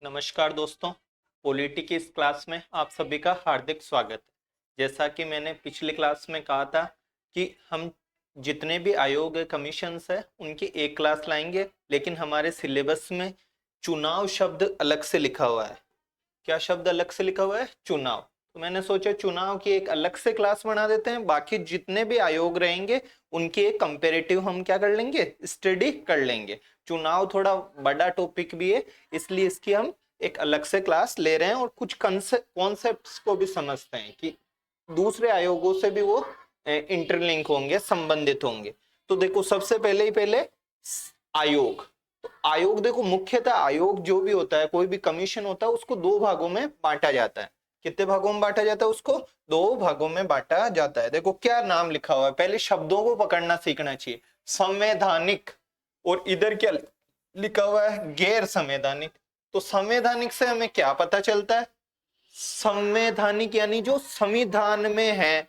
नमस्कार दोस्तों, पॉलिटी की इस क्लास में आप सभी का हार्दिक स्वागत है। जैसा कि मैंने पिछली क्लास में कहा था कि हम जितने भी आयोग है, कमीशंस है, उनकी एक क्लास लाएंगे, लेकिन हमारे सिलेबस में चुनाव शब्द अलग से लिखा हुआ है। क्या शब्द अलग से लिखा हुआ है? चुनाव। तो मैंने सोचा चुनाव की एक अलग से क्लास बना देते हैं, बाकी जितने भी आयोग रहेंगे उनकी एक कंपेरेटिव हम क्या कर लेंगे, स्टडी कर लेंगे। चुनाव थोड़ा बड़ा टॉपिक भी है, इसलिए इसकी हम एक अलग से क्लास ले रहे हैं और कुछ कॉन्सेप्ट्स को भी समझते हैं कि दूसरे आयोगों से भी वो इंटरलिंक होंगे, संबंधित होंगे। तो देखो सबसे पहले आयोग। तो आयोग देखो, मुख्यतः आयोग जो भी होता है, कोई भी कमीशन होता है, उसको दो भागों में बांटा जाता है। कितने भागों में बांटा जाता है? उसको दो भागों में बांटा जाता है। देखो क्या नाम लिखा हुआ है, पहले शब्दों को पकड़ना सीखना चाहिए। संवैधानिक, और इधर क्या लिखा हुआ है? गैर संवैधानिक। तो संवैधानिक से हमें क्या पता चलता है? संवैधानिक यानी जो संविधान में है।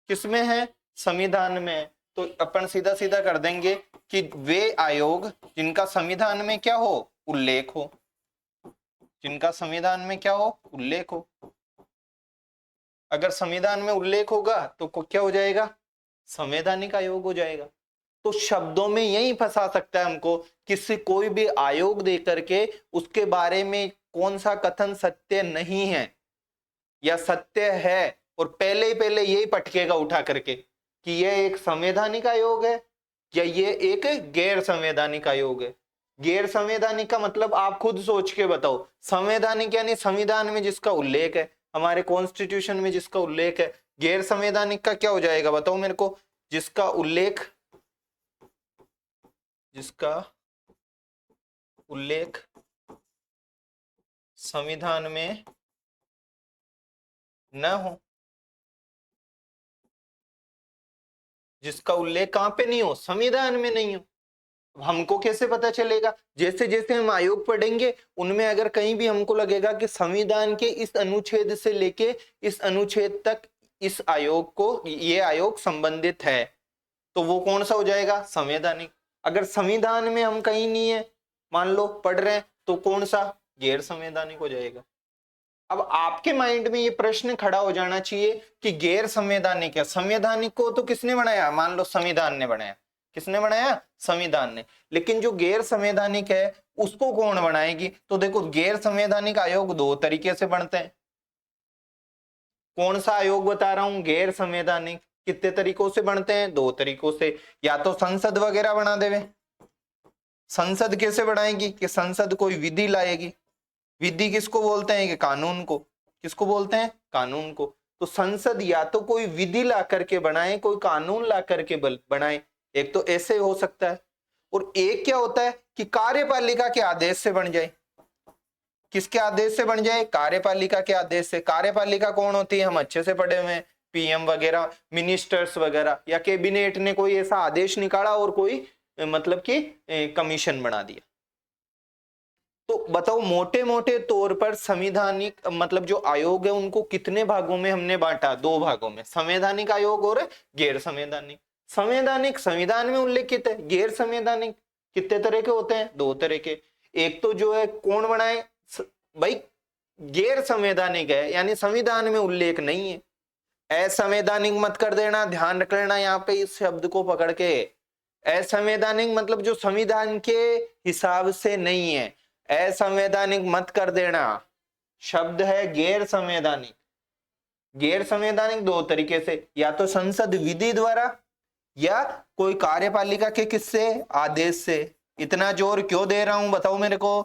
किसमें है? संविधान में है। तो अपन सीधा सीधा कर देंगे कि वे आयोग जिनका संविधान में क्या हो? उल्लेख हो। जिनका संविधान में क्या हो? उल्लेख हो। अगर संविधान में उल्लेख होगा तो क्या हो जाएगा? संवैधानिक आयोग हो जाएगा। तो शब्दों में यही फंसा सकता है हमको, किसी कोई भी आयोग दे करके उसके बारे में कौन सा कथन सत्य नहीं है या सत्य है, और पहले ही पहले यही पटकेगा उठा करके कि यह एक संवैधानिक आयोग है या ये एक गैर संवैधानिक आयोग है। गैर संवैधानिक का मतलब आप खुद सोच के बताओ। संवैधानिक यानी संविधान में जिसका उल्लेख है, हमारे कॉन्स्टिट्यूशन में जिसका उल्लेख है। गैर संवैधानिक का क्या हो जाएगा बताओ मेरे को? जिसका उल्लेख संविधान में न हो। जिसका उल्लेख कहां पे नहीं हो? संविधान में नहीं हो। हमको कैसे पता चलेगा? जैसे जैसे हम आयोग पढ़ेंगे उनमें अगर कहीं भी हमको लगेगा कि संविधान के इस अनुच्छेद से लेके इस अनुच्छेद तक इस आयोग को, ये आयोग संबंधित है, तो वो कौन सा हो जाएगा? संवैधानिक। अगर संविधान में हम कहीं नहीं है, मान लो पढ़ रहे हैं, तो कौन सा? गैर संवैधानिक हो जाएगा। अब आपके माइंड में ये प्रश्न खड़ा हो जाना चाहिए कि गैर संवैधानिक है। संवैधानिक को तो किसने बनाया? मान लो संविधान ने बनाया। किसने बनाया? संविधान ने। लेकिन जो गैर संवैधानिक है उसको कौन बनाएगी? तो देखो गैर संवैधानिक आयोग दो तरीके से बनते हैं। कौन सा आयोग बता रहा हूं? गैर संवैधानिक। कितने तरीकों से बनते हैं? दो तरीकों से। या तो संसद वगैरह बना देवे। संसद कैसे बनाएगी? कि संसद कोई विधि लाएगी। विधि किसको बोलते हैं? कि कानून को। किसको बोलते हैं? कानून को। तो संसद या तो कोई विधि ला करके बनाए, कोई कानून ला करके बनाए। एक तो ऐसे हो सकता है, और एक क्या होता है कि कार्यपालिका के आदेश से बन जाए। किसके आदेश से बन जाए? कार्यपालिका के आदेश से। कार्यपालिका कौन होती है? हम अच्छे से पढ़े हुए हैं, पीएम वगैरह, मिनिस्टर्स वगैरह, या कैबिनेट ने कोई ऐसा आदेश निकाला और कोई मतलब कि कमीशन बना दिया। तो बताओ मोटे मोटे तौर पर संवैधानिक मतलब जो आयोग है उनको कितने भागों में हमने बांटा? दो भागों में, संवैधानिक आयोग और गैर संवैधानिक। संवैधानिक संविधान में उल्लेखित है। गैर संवैधानिक कितने तरह के होते हैं? दो तरह के। एक तो जो है कौन बनाए भाई? गैर संवैधानिक है यानी संविधान में उल्लेख नहीं है। असंवैधानिक मत कर देना, ध्यान रख लेना यहाँ पे इस शब्द को पकड़ के। असंवैधानिक मतलब जो संविधान के हिसाब से नहीं है, असंवैधानिक मत कर देना। शब्द है गैर संवैधानिक। गैर संवैधानिक दो तरीके से, या तो संसद विधि द्वारा या कोई कार्यपालिका के किससे? आदेश से। इतना जोर क्यों दे रहा हूं बताओ मेरे को?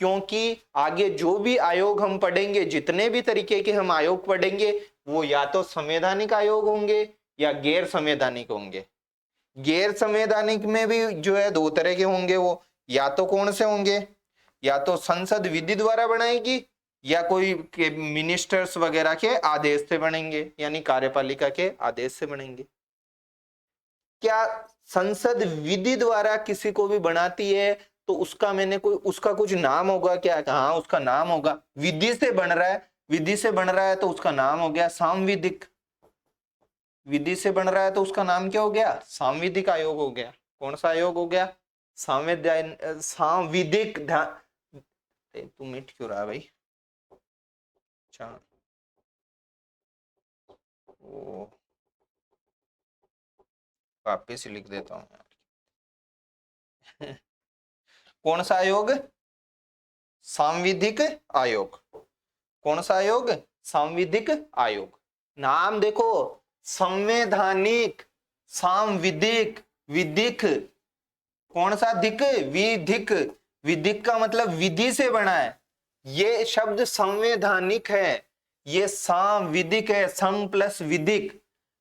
क्योंकि आगे जो भी आयोग हम पढ़ेंगे, जितने भी तरीके के हम आयोग पढ़ेंगे, वो या तो संवैधानिक आयोग होंगे या गैर संवैधानिक होंगे। गैर संवैधानिक में भी जो है दो तरह के होंगे। वो या तो कौन से होंगे? या तो संसद विधि द्वारा बनाएगी या कोई के मिनिस्टर्स वगैरह के आदेश से बनेंगे, यानी कार्यपालिका के आदेश से बनेंगे। क्या संसद विधि द्वारा किसी को भी बनाती है तो उसका उसका कुछ नाम होगा क्या? हाँ, उसका नाम होगा। विधि से बन रहा है, विधि से बन रहा है तो उसका नाम हो गया सांविधिक। विधि से बन रहा है तो उसका नाम क्या हो गया? सांविधिक आयोग हो गया। कौन सा आयोग हो गया? सांविधिक। तू मिट क्यों रहा भाई? अच्छा, ओ वापिस लिख देता हूँ यार। कौन सा आयोग? सांविधिक आयोग। कौन सा आयोग? सांविधिक आयोग। नाम देखो, संवैधानिक, सांविधिक, विधिक। कौन सा दिक? विधिक। विधिक का मतलब विधि से बना है। ये शब्द संवैधानिक है, ये सांविधिक है, सं प्लस विधिक,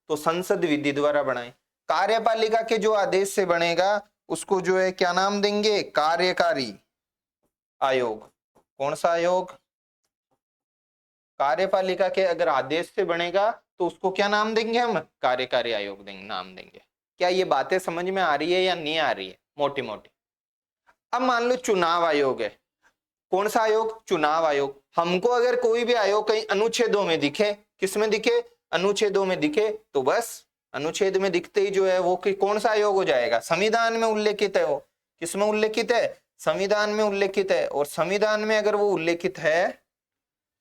तो संसद विधि द्वारा बनाए। कार्यपालिका के जो आदेश से बनेगा उसको जो है क्या नाम देंगे? कार्यकारी आयोग। कौन सा आयोग? कार्यपालिका के अगर आदेश से बनेगा तो उसको क्या नाम देंगे हम? कार्यकारी आयोग देंगे, नाम देंगे। क्या ये बातें समझ में आ रही है या नहीं आ रही है? मोटी मोटी। अब मान लो चुनाव आयोग है। कौन सा आयोग? चुनाव आयोग। हमको अगर कोई भी आयोग कहीं अनुच्छेदों में दिखे, किस में दिखे? अनुच्छेदों में दिखे, तो बस अनुच्छेद में दिखते ही जो है वो कौन सा आयोग हो जाएगा? संविधान में उल्लेखित है वो। किस में उल्लेखित है? संविधान में उल्लेखित है। और संविधान में अगर वो उल्लेखित है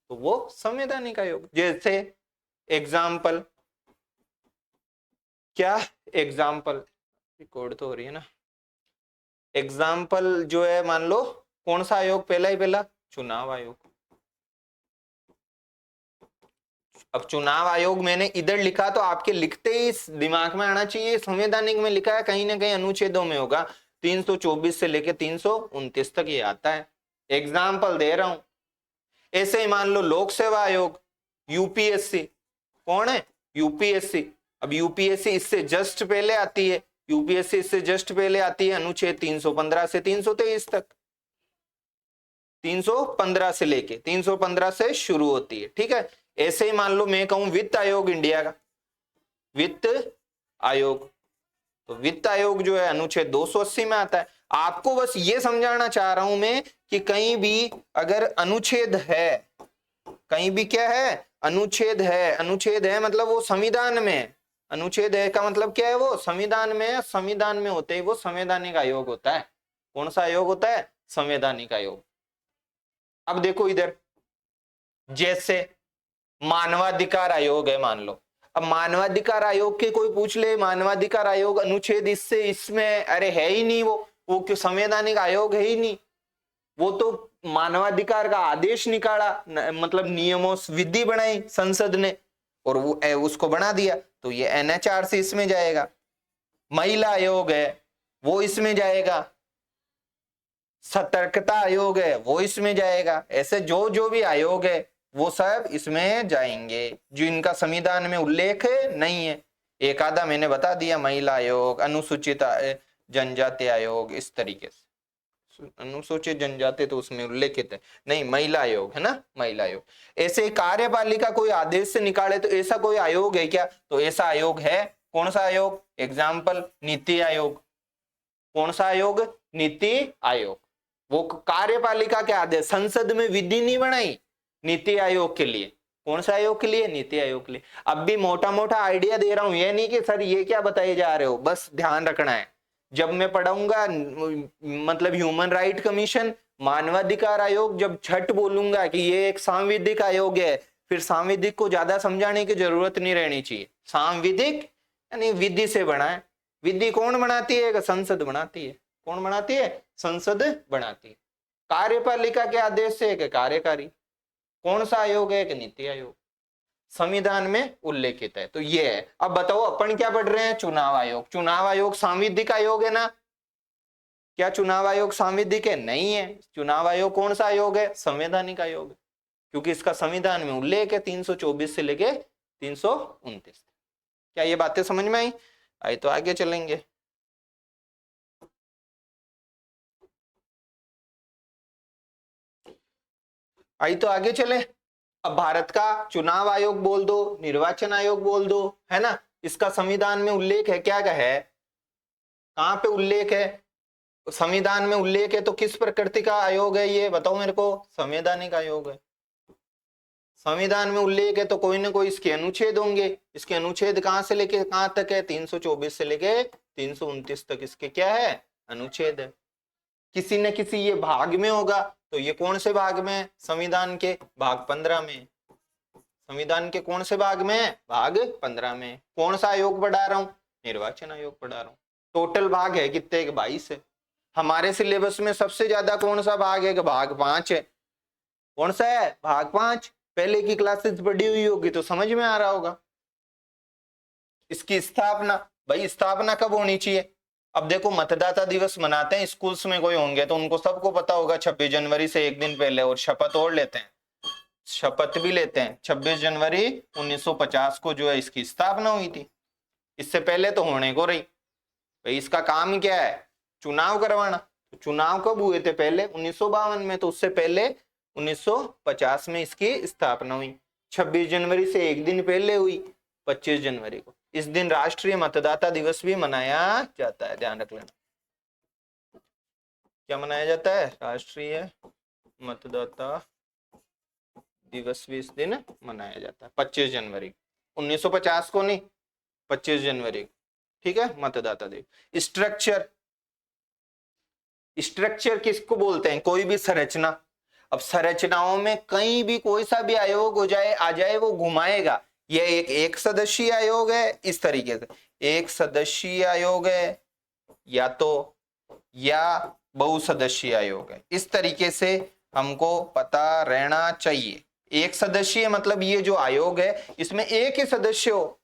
तो वो संवैधानिक आयोग। जैसे एग्जाम्पल, क्या एग्जाम्पल? रिकॉर्ड तो हो रही है ना। एग्जाम्पल जो है, मान लो कौन सा आयोग? पहला ही पहला चुनाव आयोग। अब चुनाव आयोग मैंने इधर लिखा तो आपके लिखते ही दिमाग में आना चाहिए संवैधानिक में लिखा है, कहीं ना कहीं अनुच्छेदों में होगा। 324 से लेके 329 तक ये आता है। एग्जाम्पल दे रहा हूं। ऐसे ही मान लो लोक सेवा आयोग, यूपीएससी। कौन है? यूपीएससी। अब यूपीएससी इससे जस्ट पहले आती है, यूपीएससी इससे जस्ट पहले आती है अनुच्छेद 315 से 323 तक। 315 से लेके 315 से शुरू होती है, ठीक है। ऐसे ही मान लो मैं कहूं वित्त आयोग इंडिया का, वित्त आयोग, तो वित्त आयोग जो है अनुच्छेद 280 में आता है। आपको बस ये समझाना चाह रहा हूं मैं कि कहीं भी अगर अनुच्छेद है, कहीं भी क्या है? अनुच्छेद है। अनुच्छेद है मतलब वो संविधान में, अनुच्छेद है का मतलब क्या है? वो संविधान में, संविधान में होते ही वो संवैधानिक आयोग होता है। कौन सा आयोग होता है? संवैधानिक आयोग। अब देखो इधर, जैसे मानवाधिकार आयोग है मान लो। अब मानवाधिकार आयोग के कोई पूछ ले, मानवाधिकार आयोग अनुच्छेद इससे इसमें, अरे है ही नहीं वो क्यों संवैधानिक आयोग है ही नहीं। वो तो मानवाधिकार का आदेश निकाला, मतलब नियमों विधि बनाई संसद ने और वो उसको बना दिया, तो ये एनएचआरसी इसमें जाएगा। महिला आयोग है वो इसमें जाएगा। सतर्कता आयोग है वो इसमें जाएगा। ऐसे जो जो भी आयोग है वो सब इसमें जाएंगे जो इनका संविधान में उल्लेख नहीं है। एक आधा मैंने बता दिया, महिला आयोग, अनुसूचित जनजाति आयोग, इस तरीके से। अनुसूचित जनजाति तो उसमें उल्लेखित है नहीं, महिला आयोग है ना, महिला आयोग। ऐसे कार्यपालिका कोई आदेश से निकाले तो ऐसा कोई आयोग है क्या? तो ऐसा आयोग है। कौन सा आयोग? एग्जाम्पल नीति आयोग। कौन सा आयोग? नीति आयोग। वो कार्यपालिका के आदेश, संसद में विधि नहीं बनाई नीति आयोग के लिए। कौन सा आयोग के लिए? नीति आयोग के लिए। अब भी मोटा मोटा आइडिया दे रहा हूं, ये नहीं कि सर ये क्या बताए जा रहे हो, बस ध्यान रखना है। जब मैं पढ़ाऊंगा मतलब ह्यूमन राइट कमीशन, मानवाधिकार आयोग, जब झट बोलूंगा कि ये एक सांविधिक आयोग है, फिर सांविधिक को ज्यादा समझाने की जरूरत नहीं रहनी चाहिए। सांविधिक यानी विधि से बना है। विधि कौन बनाती है? संसद बनाती है। कौन बनाती है? संसद बनाती है। कार्यपालिका के आदेश से एक कार्यकारी। कौन सा आयोग है? एक नीति आयोग। संविधान में उल्लेखित है, तो ये है। अब बताओ अपन क्या पढ़ रहे हैं? चुनाव आयोग। चुनाव आयोग सांविधिक आयोग है ना? क्या चुनाव आयोग सांविधिक है? नहीं है। चुनाव आयोग कौन सा आयोग है? संवैधानिक आयोग है, क्योंकि इसका संविधान में उल्लेख है 324 से लेके 329। क्या ये बातें समझ में आई? आई तो आगे चलेंगे। आई तो आगे चले। अब भारत का चुनाव आयोग बोल दो, निर्वाचन आयोग बोल दो, है ना, इसका संविधान में उल्लेख है क्या? क्या है? कहां पे उल्लेख है? संविधान में उल्लेख है तो किस प्रकृति का आयोग है ये बताओ मेरे को? संवैधानिक आयोग है। संविधान में उल्लेख है तो कोई ना कोई इसके अनुच्छेद होंगे। इसके अनुच्छेद कहां से लेके कहां तक है? 324 से लेके 329 तक इसके क्या है? अनुच्छेद है। किसी न किसी ये भाग में होगा, तो ये कौन से भाग में है? संविधान के भाग 15 में। संविधान के कौन से भाग में है? भाग 15 में। कौन सा आयोग पढ़ा रहा हूं? निर्वाचन आयोग पढ़ा रहा हूं। टोटल भाग है कितने? 22 है। हमारे सिलेबस में सबसे ज्यादा कौन सा भाग है? भाग 5 है। कौन सा है? भाग 5। पहले की क्लासेस पढ़ी हुई होगी तो समझ में आ रहा होगा। इसकी स्थापना, भाई स्थापना कब होनी चाहिए? अब देखो, मतदाता दिवस मनाते हैं स्कूल्स में कोई होंगे तो उनको सबको पता होगा 26 जनवरी से एक दिन पहले, और शपथ और लेते हैं, शपथ भी लेते हैं। 26 जनवरी 1950 को जो है इसकी स्थापना हुई थी। इससे पहले तो होने को रही। भाई इसका काम क्या है? चुनाव करवाना। तो चुनाव कब हुए थे? पहले 1952 में। तो उससे पहले 1950 में इसकी स्थापना हुई। 26 जनवरी से एक दिन पहले हुई 25 जनवरी को। इस दिन राष्ट्रीय मतदाता दिवस भी मनाया जाता है, ध्यान रख लेना। क्या मनाया जाता है? राष्ट्रीय मतदाता दिवस भी इस दिन मनाया जाता है, 25 जनवरी। 1950 को नहीं, 25 जनवरी। ठीक है, मतदाता दिवस। स्ट्रक्चर, स्ट्रक्चर किसको बोलते हैं? कोई भी संरचना। अब संरचनाओं में कहीं भी कोई सा भी आयोग हो जाए, आ जाए, वो घुमाएगा। यह एक सदस्यीय आयोग है, इस तरीके से एक सदस्यीय आयोग है, या बहुसदस्यीय आयोग है। इस तरीके से हमको पता रहना चाहिए। एक सदस्यीय मतलब ये जो आयोग है इसमें एक ही सदस्य हो।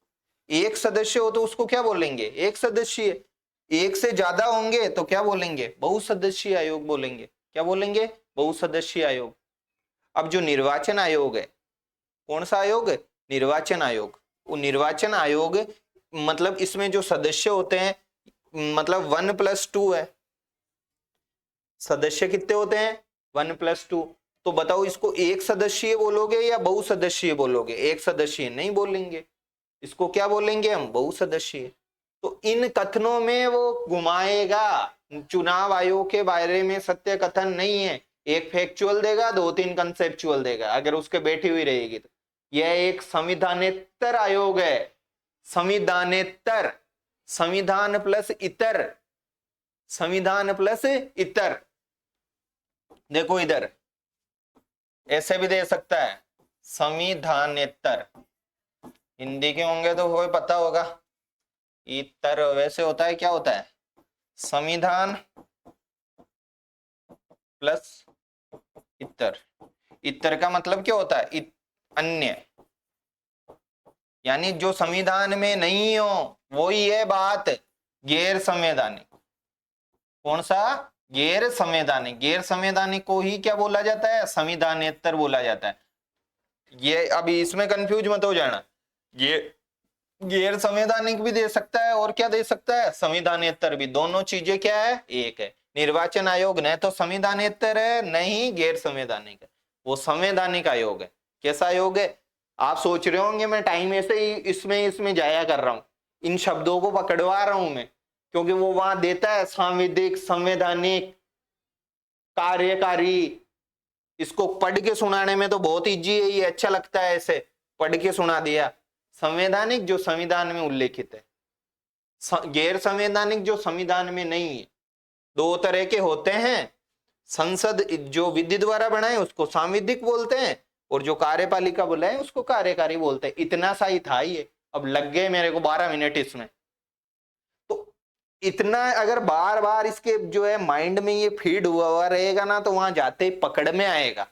एक सदस्य हो तो उसको क्या बोलेंगे? एक सदस्यीय। एक से ज्यादा होंगे तो क्या बोलेंगे? बहुसदस्यीय आयोग बोलेंगे। क्या बोलेंगे? बहुसदस्यीय आयोग। अब जो निर्वाचन आयोग है, कौन सा आयोग है? निर्वाचन आयोग। वो निर्वाचन आयोग मतलब इसमें जो सदस्य होते हैं, मतलब 1+2 है। सदस्य कितने होते हैं? 1+2। तो बताओ, इसको एक सदस्यीय बोलोगे या बहुसदस्यीय बोलोगे? एक सदस्यीय नहीं बोलेंगे, इसको क्या बोलेंगे हम? बहुसदस्यीय। तो इन कथनों में वो घुमाएगा। चुनाव आयोग के बारे में सत्य कथन नहीं है। एक फैक्चुअल देगा, 2-3 कंसेप्चुअल देगा, अगर उसके बैठी हुई रहेगी तो। यह एक संविधानेतर आयोग है। संविधानेतर, संविधान प्लस इतर, संविधान प्लस इतर। देखो इधर ऐसे भी दे सकता है, संविधानेतर। हिंदी के होंगे तो कोई पता होगा। इतर वैसे होता है, क्या होता है? संविधान प्लस इतर। इतर का मतलब क्या होता है? अन्य, यानी जो संविधान में नहीं हो, वही है बात गैर संवैधानिक। कौन सा? गैर संवैधानिक। गैर संवैधानिक को ही क्या बोला जाता है? संविधानेतर बोला जाता है। ये अभी इसमें कंफ्यूज मत हो जाना। ये गैर संवैधानिक भी दे सकता है और क्या दे सकता है? संविधानेतर भी। दोनों चीजें क्या है? एक है। निर्वाचन आयोग न तो संविधानेतर है, नहीं गैर संवैधानिक है, वो संवैधानिक आयोग है। कैसा आयोग है? आप सोच रहे होंगे मैं टाइम ऐसे ही इसमें जाया कर रहा हूं, इन शब्दों को पकड़वा रहा हूं मैं, क्योंकि वो वहां देता है सांविधिक, संवैधानिक, कार्यकारी। इसको पढ़ के सुनाने में तो बहुत इजी है, ये अच्छा लगता है, ऐसे पढ़ के सुना दिया। संवैधानिक जो संविधान में उल्लेखित है, गैर संवैधानिक जो संविधान में नहीं है। दो तरह के होते हैं। संसद जो विधि द्वारा बनाए उसको सांविधिक बोलते हैं, और जो कार्यपालिका बुलाए उसको कार्यकारी बोलते हैं। इतना सा ही था ये। अब लग गए मेरे को 12 मिनट इसमें। तो इतना अगर बार बार इसके जो है माइंड में ये फीड हुआ रहेगा ना, तो वहां जाते ही पकड़ में आएगा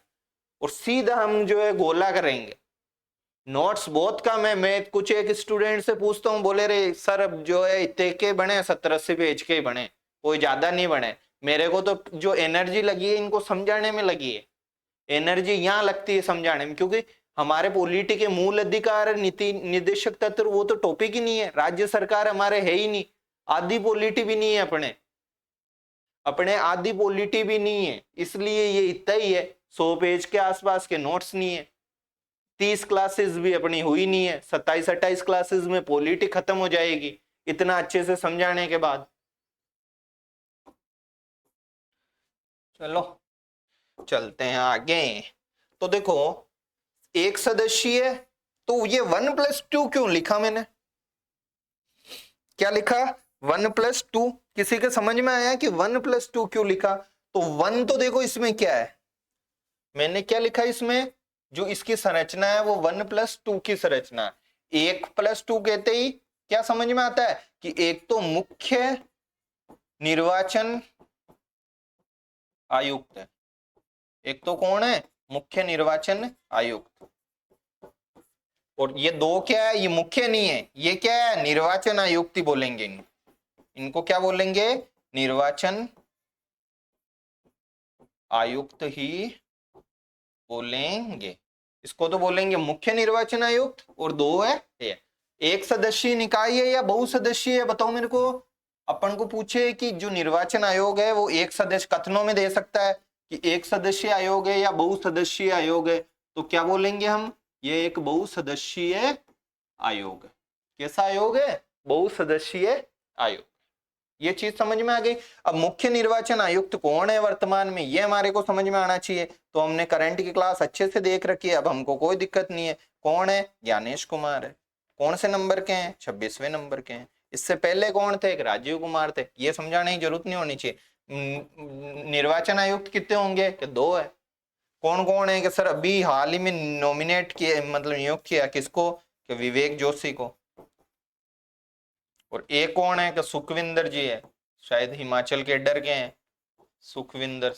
और सीधा हम जो है गोला करेंगे। नोट्स बहुत कम है। मैं कुछ एक स्टूडेंट से पूछता हूँ, बोले रे सर अब जो है इतने के बने, 70-80 पेज के बने, कोई ज्यादा नहीं बने। मेरे को तो जो एनर्जी लगी है इनको समझाने में लगी है, एनर्जी यहाँ लगती है समझाने में, क्योंकि हमारे पॉलिटी के मूल अधिकार, नीति निर्देशक तत्व, वो तो टॉपिक ही नहीं है। राज्य सरकार हमारे है ही नहीं, आधी पॉलिटी भी नहीं है अपने आधी पॉलिटी भी नहीं है, इसलिए ये इतना ही है। 100 पेज के आसपास के नोट्स नहीं है। 30 क्लासेस भी अपनी हुई नहीं है। 27-28 क्लासेस में पॉलिटी खत्म हो जाएगी इतना अच्छे से समझाने के बाद। चलो चलते हैं आगे। तो देखो एक सदस्यीय, तो ये 1+2 क्यों लिखा मैंने? क्या लिखा? 1+2। किसी के समझ में आया कि 1+2 क्यों लिखा? तो 1 तो देखो इसमें क्या है, मैंने क्या लिखा इसमें, जो इसकी संरचना है वो 1+2 की संरचना है। 1+2 कहते ही क्या समझ में आता है कि एक तो मुख्य निर्वाचन आयुक्त है, एक तो कौन है, मुख्य निर्वाचन आयुक्त, और ये दो क्या है, ये मुख्य नहीं है, ये क्या है, निर्वाचन आयुक्त ही बोलेंगे इनको क्या बोलेंगे, निर्वाचन आयुक्त ही बोलेंगे। इसको तो बोलेंगे मुख्य निर्वाचन आयुक्त, और दो है ये, एक सदस्यीय निकाय है या बहुसदस्यीय है, बताओ मेरे को। अपन को पूछे कि जो निर्वाचन आयोग है वो एक सदस्य, कथनों में दे सकता है कि एक सदस्यीय आयोग है या बहुसदस्यीय आयोग है, तो क्या बोलेंगे हम, ये एक बहुसदस्यीय आयोग है। कैसा आयोग है, बहुसदस्यीय आयोग। ये चीज समझ में आ गई। अब मुख्य निर्वाचन आयुक्त कौन है वर्तमान में, ये हमारे को समझ में आना चाहिए। तो हमने करंट की क्लास अच्छे से देख रखी है, अब हमको कोई दिक्कत नहीं है। कौन है, ज्ञानेश कुमार है। कौन से नंबर के हैं, 26वें नंबर के हैं। इससे पहले कौन थे, एक राजीव कुमार थे। ये समझाने की जरूरत नहीं होनी चाहिए। निर्वाचन आयुक्त कितने होंगे, कि 2 है। कौन कौन है, कि सर अभी हाल ही में नॉमिनेट किए, मतलब नियुक्त किया किसको, कि विवेक जोशी को। और एक कौन है, कि सुखविंदर जी है, शायद हिमाचल के डर के हैं सुखविंदर।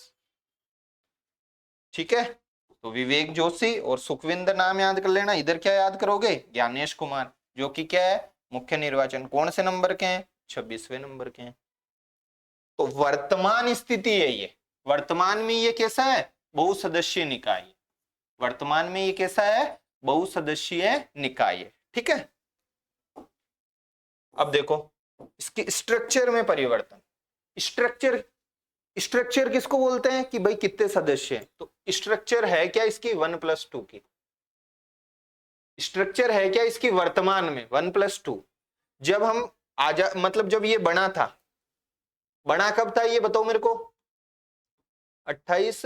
ठीक है, तो विवेक जोशी और सुखविंदर नाम याद कर लेना। इधर क्या याद करोगे, ज्ञानेश कुमार, जो कि क्या है, मुख्य निर्वाचन। कौन से नंबर के हैं, 26वें नंबर के हैं। तो वर्तमान स्थिति है ये, वर्तमान में ये कैसा है, बहुसदस्यीय निकाय। वर्तमान में ये कैसा है, बहुसदस्यीय निकाय। ठीक है, अब देखो इसके स्ट्रक्चर में परिवर्तन। स्ट्रक्चर, स्ट्रक्चर किसको बोलते हैं कि भाई कितने सदस्य हैं, तो स्ट्रक्चर है क्या इसकी 1+2 की। स्ट्रक्चर है क्या इसकी वर्तमान में 1+2। जब हम मतलब जब ये बना था, बना कब था ये बताओ मेरे को, 28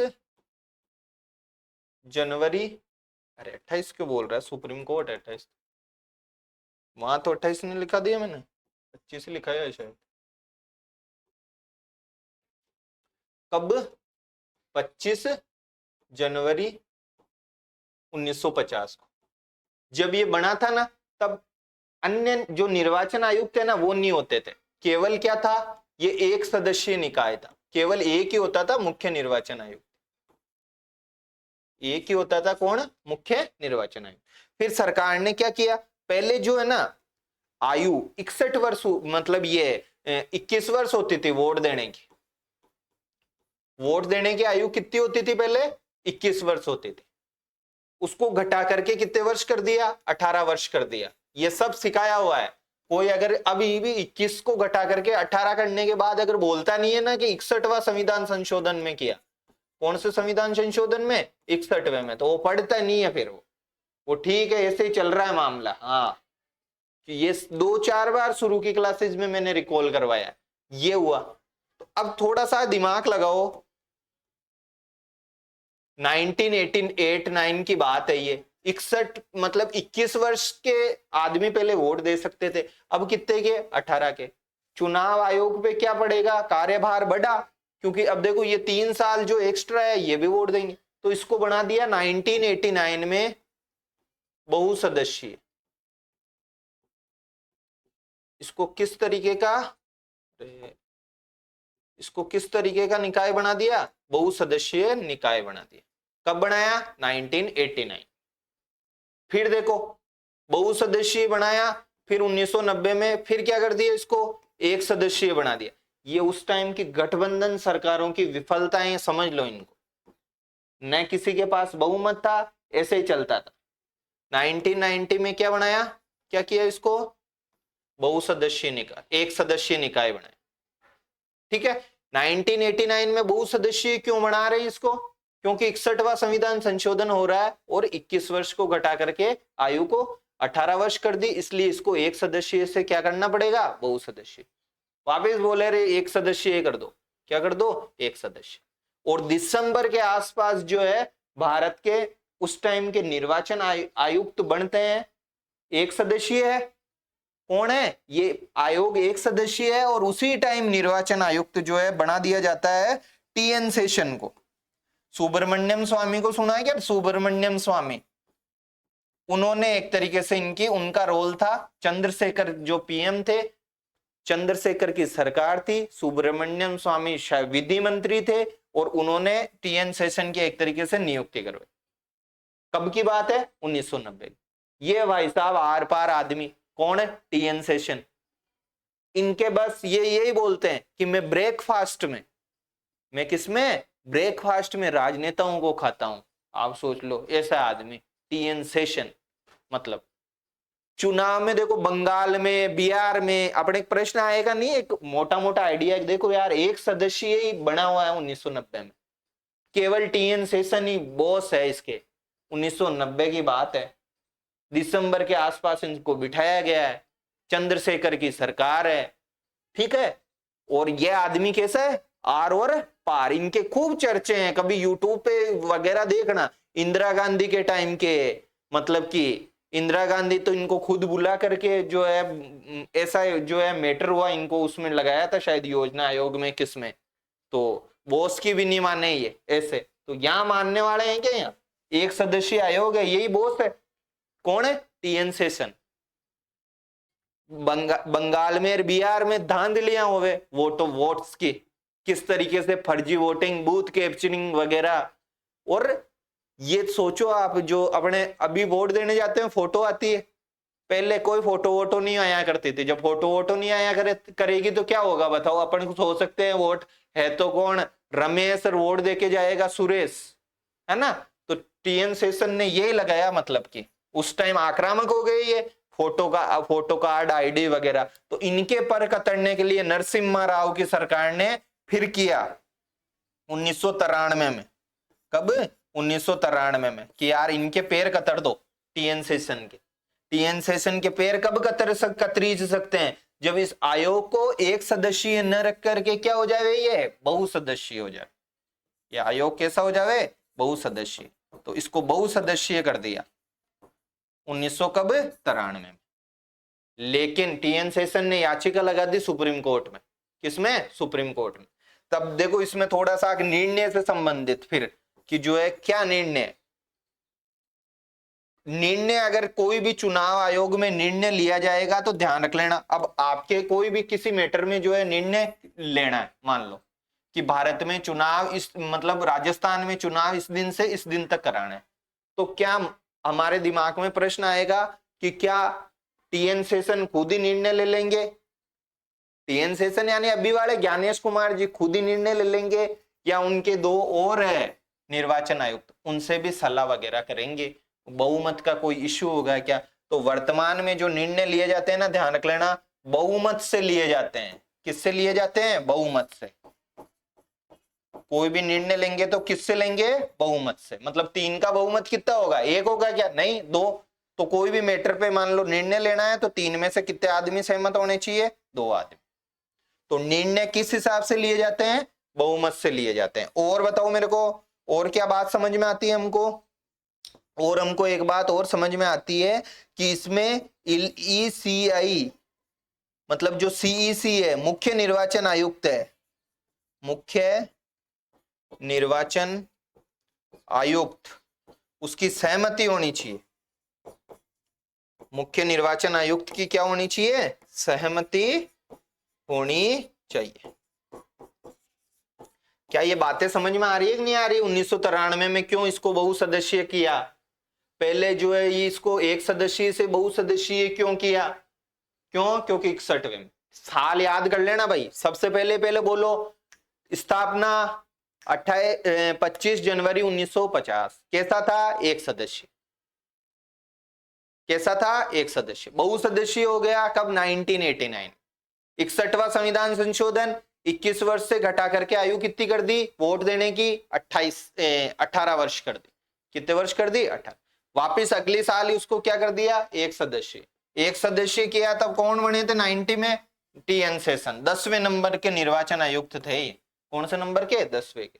जनवरी, अरे 28 क्यों बोल रहा है, सुप्रीम कोर्ट 28, वहां तो 28 ने लिखा दिया, मैंने 25 लिखा है शायद। कब, 25 जनवरी 1950 को जब ये बना था ना, तब अन्य जो निर्वाचन आयुक्त है ना वो नहीं होते थे। केवल क्या था, ये एक सदस्यीय निकाय था, केवल एक ही होता था, मुख्य निर्वाचन आयुक्त। एक ही होता था, कौन, मुख्य निर्वाचन आयुक्त। फिर सरकार ने क्या किया, पहले जो है ना आयु 61 वर्ष, मतलब ये 21 वर्ष होती थी वोट देने की। वोट देने की आयु कितनी होती थी पहले, 21 वर्ष होती थी। उसको घटा करके कितने वर्ष कर दिया, 18 वर्ष कर दिया। ये सब सिखाया हुआ है। कोई अगर अभी भी 21 को घटा करके 18 करने के बाद अगर बोलता नहीं है ना कि 61वां संविधान संशोधन में किया, कौन से संविधान संशोधन में, 61वें में, तो वो पढ़ता नहीं है। फिर वो ठीक है, ऐसे ही चल रहा है मामला। हाँ, कि ये 2-4 बार शुरू की क्लासेज में मैंने रिकॉल करवाया, ये हुआ। तो अब थोड़ा सा दिमाग लगाओ, 1989 की बात है ये। 61 मतलब 21 वर्ष के आदमी पहले वोट दे सकते थे, अब कितने के, 18 के। चुनाव आयोग पे क्या पड़ेगा, कार्यभार बढ़ा, क्योंकि अब देखो ये 3 साल जो एक्स्ट्रा है ये भी वोट देंगे। तो इसको बना दिया 1989 में बहुसदस्यीय। इसको किस तरीके का, इसको किस तरीके का निकाय बना दिया, बहुसदस्यीय निकाय बना दिया। कब बनाया, 1989। फिर देखो बहुसदस्यीय बनाया, फिर 1990 में फिर क्या कर दिया, इसको एक सदस्यीय बना दिया। ये उस टाइम की गठबंधन सरकारों की विफलताएं समझ लो इनको। न किसी के पास बहुमत था, ऐसे ही चलता था। 1990 में क्या बनाया, क्या किया, इसको बहुसदस्यीय निकाय, एक सदस्यीय निकाय बनाया। ठीक है, 1989 में बहुसदस्यीय क्यों बना रहे हैं इसको, क्योंकि 61वां संविधान संशोधन हो रहा है और 21 वर्ष को घटा करके आयु को 18 वर्ष कर दी, इसलिए इसको एक सदस्यीय से क्या करना पड़ेगा, बहुसदस्यीय। वापिस बोले रे एक सदस्यीय कर दो, क्या कर दो, एक सदस्य। और दिसंबर के आसपास जो है भारत के उस टाइम के निर्वाचन आयुक्त बनते हैं, एक सदस्यीय है। कौन है, ये आयोग एक सदस्यीय है, और उसी टाइम निर्वाचन आयुक्त जो है बना दिया जाता है टीएन शेषन को। सुब्रमण्यम स्वामी को सुना है क्या? सुब्रमण्यम स्वामी, उन्होंने एक तरीके से उनका रोल था, चंद्रशेखर जो पीएम थे, चंद्रशेखर की सरकार थी, सुब्रमण्यम स्वामी विधि मंत्री थे और उन्होंने टीएन शेषन की एक तरीके से नियुक्ति करवाई। कब की बात है? 1990। ये भाई साहब आर पार आदमी कौन है? टीएन शेषन। इनके बस ये यही बोलते हैं कि मैं ब्रेकफास्ट में, मैं किसमें? ब्रेकफास्ट में राजनेताओं को खाता हूं। आप सोच लो, ऐसा आदमी टीएन शेषन। मतलब चुनाव में देखो, बंगाल में, बिहार में अपने प्रश्न आएगा नहीं, एक मोटा मोटा आइडिया देखो यार, एक सदस्य ही बना हुआ है 1990 में, केवल टीएन शेषन ही बॉस है इसके। 1990 की बात है, दिसंबर के आसपास इनको बिठाया गया है, चंद्रशेखर की सरकार है, ठीक है। और ये आदमी कैसा है? आर और पार। इनके खूब चर्चे हैं, कभी यूट्यूब पे वगैरह देखना, इंदिरा गांधी के टाइम के, मतलब कि इंदिरा गांधी तो इनको खुद बुला करके जो है ऐसा जो है मैटर हुआ, इनको उसमें लगाया था शायद योजना आयोग में, किसमें, तो बॉस की भी नहीं माने ये ऐसे। तो यहां मानने वाले हैं क्या? यहाँ एक सदस्यीय आयोग है, यही बॉस है। कौन है? टीएन शेषन। बंगाल में और बिहार में धांधलियां हुए वोट्स की, किस तरीके से फर्जी वोटिंग, बूथ कैप्चरिंग वगैरह। और ये सोचो आप, जो अपने अभी वोट देने जाते हैं फोटो आती है, पहले कोई फोटो वोटो नहीं आया करती थी। जब फोटो वोटो नहीं आया करेगी तो क्या होगा बताओ? अपन को सोच सकते हैं वोट है तो कौन? रमेश, और वोट देके जाएगा सुरेश, है ना। तो टीएन शेषन ने ये लगाया, मतलब कि उस टाइम आक्रामक हो गए ये फोटो कार्ड, आईडी वगैरह। तो इनके पर कतरने के लिए नरसिम्हा राव की सरकार ने फिर किया 1993 में। कब? 1993 में कि यार इनके पैर कतर दो, टीएन शेषन के। टीएन शेषन के पैर कब कतरीज सकते हैं? जब इस आयोग को एक सदस्यीय न रख करके क्या हो जाए? ये बहुसदस्यीय हो जाए। ये आयोग कैसा हो जाए? बहुसदस्यीय। तो इसको बहुसदस्यीय कर दिया 1993 में। लेकिन टीएन शेषन ने याचिका लगा दी सुप्रीम कोर्ट में। किसमें? सुप्रीम कोर्ट में। तब देखो इसमें थोड़ा सा निर्णय से संबंधित फिर कि जो है क्या निर्णय, अगर कोई भी चुनाव आयोग में निर्णय लिया जाएगा तो ध्यान रख लेना। अब आपके कोई भी किसी मैटर में जो है निर्णय लेना है, मान लो कि भारत में चुनाव मतलब राजस्थान में चुनाव इस दिन से इस दिन तक कराना है, तो क्या हमारे दिमाग में प्रश्न आएगा कि क्या टीएन शेषन खुद ही निर्णय ले लेंगे? टीएन शेषन यानी अभी वाले ज्ञानेश कुमार जी खुद ही निर्णय ले लेंगे, या उनके दो और है निर्वाचन आयुक्त, उनसे भी सलाह वगैरह करेंगे? बहुमत का कोई इश्यू होगा क्या? तो वर्तमान में जो निर्णय लिए जाते हैं ना, ध्यान रख लेना, बहुमत से लिए जाते हैं। किससे लिए जाते हैं? बहुमत से। कोई भी निर्णय लेंगे तो किससे लेंगे? बहुमत से। मतलब 3 का बहुमत कितना होगा? 1 होगा क्या? नहीं, 2। तो कोई भी मैटर पे मान लो निर्णय लेना है तो 3 में से कितने आदमी सहमत होने चाहिए? 2 आदमी। तो निर्णय किस हिसाब से लिए जाते हैं? बहुमत से लिए जाते हैं। और बताओ मेरे को, और क्या बात समझ में आती है हमको? और हमको एक बात और समझ में आती है कि इसमें ईसीआई, मतलब जो सीईसी है, मुख्य निर्वाचन आयुक्त है, मुख्य निर्वाचन आयुक्त, उसकी सहमति होनी चाहिए। मुख्य निर्वाचन आयुक्त की क्या होनी चाहिए? सहमति होनी चाहिए। क्या ये बातें समझ में आ रही है कि नहीं आ रही? 1993 में क्यों इसको बहुसदस्यीय किया? पहले जो है ये इसको एक सदस्यीय से बहुसदस्यीय क्यों किया? क्यों? क्योंकि 61वें में, साल याद कर लेना भाई, सबसे पहले बोलो, स्थापना 25 जनवरी 1950। कैसा था? एक सदस्य। कैसा था? एक सदस्य। बहुसदस्यीय हो गया कब? 1989। 61वां संविधान संशोधन, 21 वर्ष से घटा करके आयु कितनी कर दी वोट देने की? 18 वर्ष कर दी। कितने वर्ष कर दी? 18। वापिस अगले साल ही उसको क्या कर दिया? एक सदस्य। एक सदस्य किया, तब कौन बने थे 90 में? टीएन शेषन। 10वें नंबर के निर्वाचन आयुक्त थे ये। कौन से नंबर के? 10वें के।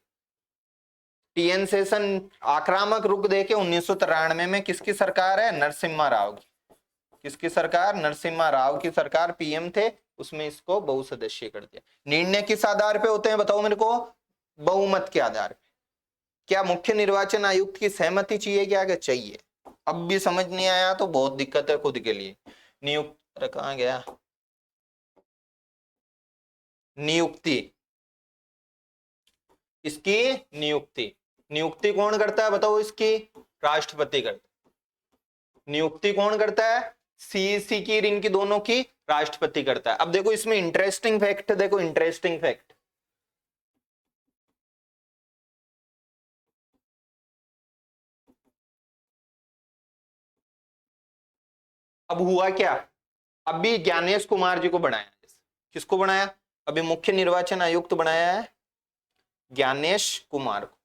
टीएन शेषन आक्रामक रुख देके 1993 में किसकी सरकार है? नरसिम्हा राव की। किसकी सरकार? नरसिम्हा राव की सरकार, पीएम थे, उसमें इसको बहुसदस्यीय कर दिया। निर्णय किस आधार पे होते हैं बताओ मेरे को? बहुमत के आधार पे। क्या मुख्य निर्वाचन आयुक्त की सहमति चाहिए क्या? क्या चाहिए? अब भी समझ नहीं आया तो बहुत दिक्कत है खुद के लिए। नियुक्त, अरे कहाँ गया, नियुक्ति, इसकी नियुक्ति, नियुक्ति कौन करता है बताओ? इसकी राष्ट्रपति करता है। नियुक्ति कौन करता है? सीईसी की, इनकी दोनों की राष्ट्रपति करता है। अब देखो इसमें इंटरेस्टिंग फैक्ट, देखो इंटरेस्टिंग फैक्ट, अब हुआ क्या, अभी ज्ञानेश कुमार जी को बनाया। किसको बनाया? अभी मुख्य निर्वाचन आयुक्त बनाया है ज्ञानेश कुमार को।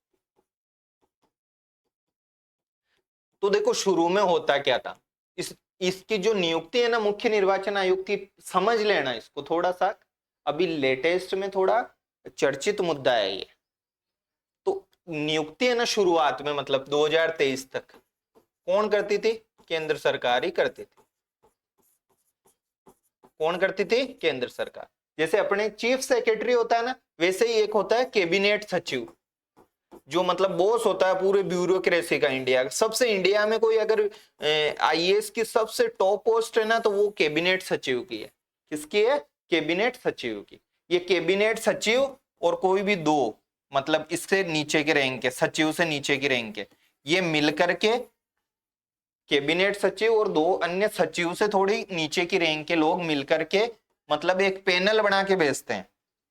तो देखो शुरू में होता क्या था, इसकी जो नियुक्ति है ना मुख्य निर्वाचन आयुक्त की, समझ लेना इसको थोड़ा सा, अभी लेटेस्ट में थोड़ा चर्चित मुद्दा है ये। तो नियुक्ति है ना शुरुआत में, मतलब 2023 तक कौन करती थी? केंद्र सरकार ही करती थी। कौन करती थी? केंद्र सरकार। जैसे अपने चीफ सेक्रेटरी होता है ना, वैसे ही एक होता है कैबिनेट सचिव, जो मतलब बॉस होता है पूरे ब्यूरोक्रेसी का इंडिया का। सबसे इंडिया में कोई अगर आईएएस की सबसे टॉप पोस्ट है ना, तो वो कैबिनेट सचिव की है। किसकी है? कैबिनेट सचिव की। ये कैबिनेट सचिव और कोई भी दो, मतलब इससे नीचे के रैंक के, सचिव से नीचे की रैंक के, ये मिलकर के कैबिनेट सचिव और दो अन्य सचिव से थोड़ी नीचे की रैंक के लोग मिलकर के, मतलब एक पैनल बना के भेजते हैं।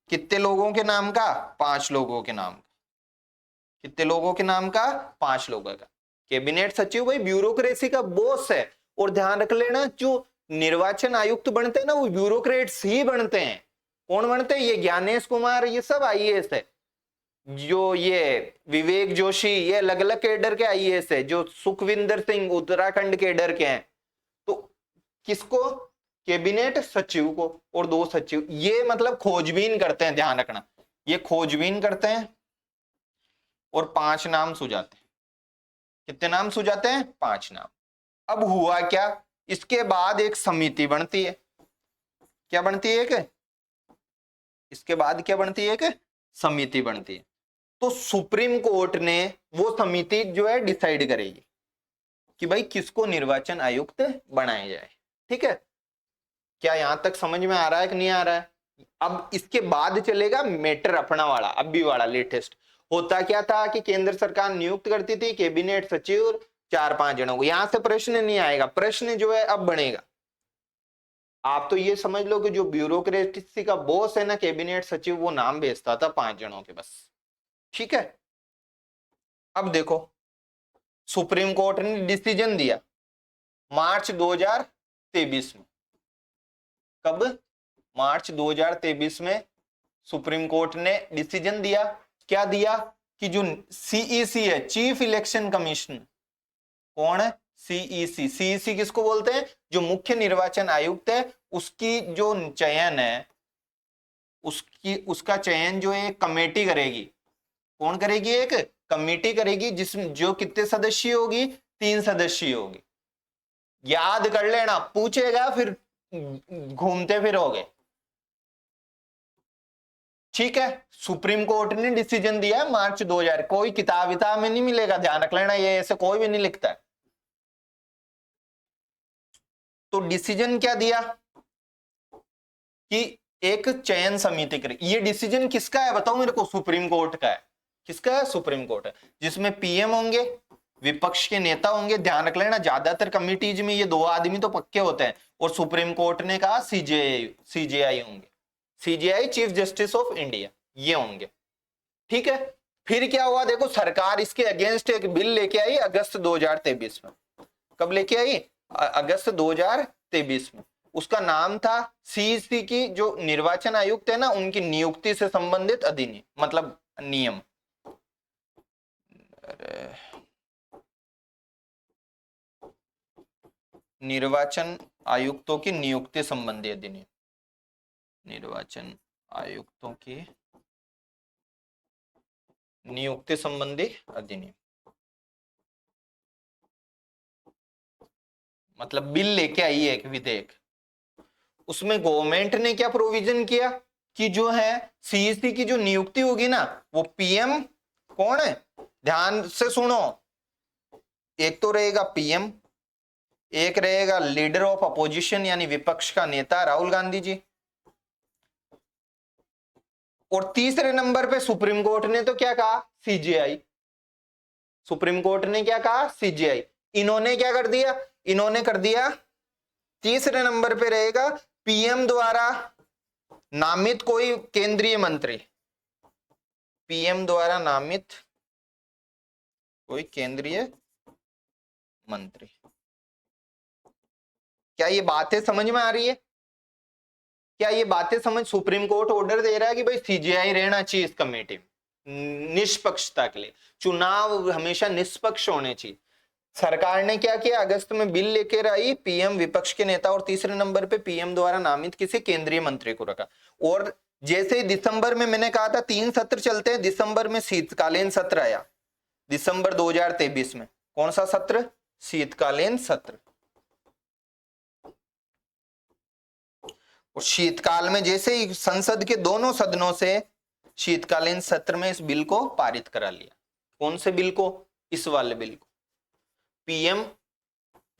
कितने लोगों के नाम का? 5 लोगों के नाम। कितने लोगों के नाम का? 5 लोगों का। कैबिनेट सचिव भाई ब्यूरोक्रेसी का बॉस है। और ध्यान रख लेना, जो निर्वाचन आयुक्त बनते हैं ना, वो ब्यूरोक्रेट्स ही बनते हैं। कौन बनते हैं? ये ज्ञानेश कुमार, ये सब आईएएस है। जो ये विवेक जोशी, ये अलग अलग कैडर के आईएएस है। जो सुखविंदर सिंह उत्तराखंड कैडर के हैं। तो किसको? कैबिनेट सचिव को और 2 सचिव, ये मतलब खोजबीन करते हैं, ध्यान रखना, ये खोजबीन करते हैं और 5 नाम सुझाते हैं। कितने नाम सुझाते हैं? 5 नाम। अब हुआ क्या, इसके बाद एक समिति बनती है। क्या बनती है? एक, इसके बाद क्या बनती है? एक समिति बनती है। तो सुप्रीम कोर्ट ने वो समिति जो है डिसाइड करेगी कि भाई किसको निर्वाचन आयुक्त बनाया जाए। ठीक है, क्या यहां तक समझ में आ रहा है कि नहीं आ रहा है? अब इसके बाद चलेगा मैटर अपना वाला, अभी वाला लेटेस्ट। होता क्या था कि केंद्र सरकार नियुक्त करती थी कैबिनेट सचिव 4-5 जनों को। यहां से प्रश्न नहीं आएगा, प्रश्न जो है अब बनेगा। आप तो ये समझ लो कि जो ब्यूरोक्रेसी का बॉस है ना कैबिनेट सचिव, वो नाम भेजता था 5 जनों के बस। ठीक है, अब देखो सुप्रीम कोर्ट ने डिसीजन दिया मार्च 2023 में। कब? मार्च 2023 में सुप्रीम कोर्ट ने डिसीजन दिया। क्या दिया? कि जो सीईसी है, चीफ इलेक्शन कमीशन, कौन है? सीईसी। सीईसी किसको बोलते हैं? जो मुख्य निर्वाचन आयुक्त है, उसकी जो चयन है, उसका चयन जो है कमेटी करेगी। कौन करेगी? एक कमेटी करेगी, जिसमें जो कितने सदस्य होगी? 3 सदस्य होगी। याद कर लेना, पूछेगा फिर घूमते फिरोगे। ठीक है, सुप्रीम कोर्ट ने डिसीजन दिया है मार्च 2000। कोई किताब विताब में नहीं मिलेगा, ध्यान रख लेना, ये ऐसे कोई भी नहीं लिखता है। तो डिसीजन क्या दिया कि एक चयन समिति करें। ये डिसीजन किसका है बताओ मेरे को? सुप्रीम कोर्ट का है। किसका है? सुप्रीम कोर्ट है, जिसमें पीएम होंगे, विपक्ष के नेता होंगे। ध्यान रख लेना, ज्यादातर कमिटीज में ये 2 आदमी तो पक्के होते हैं। और सुप्रीम कोर्ट ने कहा सीजेआई होंगे, CJI chief justice of India, ये होंगे। ठीक है, फिर क्या हुआ देखो, सरकार इसके अगेंस्ट एक बिल लेके आई अगस्त 2023 में। कब लेके आई? अगस्त 2023 में। उसका नाम था सीईसी की जो निर्वाचन आयुक्त है ना, उनकी नियुक्ति से संबंधित अधिनियम, मतलब नियम। निर्वाचन आयुक्तों की नियुक्ति संबंधी अधिनियम, निर्वाचन आयुक्तों की नियुक्ति संबंधी अधिनियम, मतलब बिल लेके आई है एक विधेयक। उसमें गवर्नमेंट ने क्या प्रोविजन किया कि जो है सीईसी की जो नियुक्ति होगी ना, वो पीएम कौन है, ध्यान से सुनो, एक तो रहेगा पीएम, एक रहेगा लीडर ऑफ अपोजिशन यानी विपक्ष का नेता राहुल गांधी जी, और तीसरे नंबर पे सुप्रीम कोर्ट ने तो क्या कहा, सीजेआई। सुप्रीम कोर्ट ने क्या कहा, सीजेआई। इन्होंने क्या कर दिया, इन्होंने कर दिया तीसरे नंबर पे रहेगा पीएम द्वारा नामित कोई केंद्रीय मंत्री, पीएम द्वारा नामित कोई केंद्रीय मंत्री। क्या ये बातें समझ में आ रही है, क्या ये बातें समझ, सुप्रीम कोर्ट ऑर्डर दे रहा है कि भाई सीजेआई रहना चाहिए इस कमेटी में निष्पक्षता के लिए, चुनाव हमेशा निष्पक्ष होने चाहिए। सरकार ने क्या किया, अगस्त में बिल लेकर आई, पीएम विपक्ष के नेता और तीसरे नंबर पे पीएम द्वारा नामित किसी केंद्रीय मंत्री को रखा। और जैसे दिसंबर में मैंने कहा था 3 सत्र चलते हैं, दिसंबर में शीतकालीन सत्र आया, दिसंबर 2023 में। कौन सा सत्र, शीतकालीन सत्र। और शीतकाल में जैसे ही संसद के दोनों सदनों से शीतकालीन सत्र में इस बिल को पारित करा लिया। कौन से बिल को, इस वाले बिल को, पीएम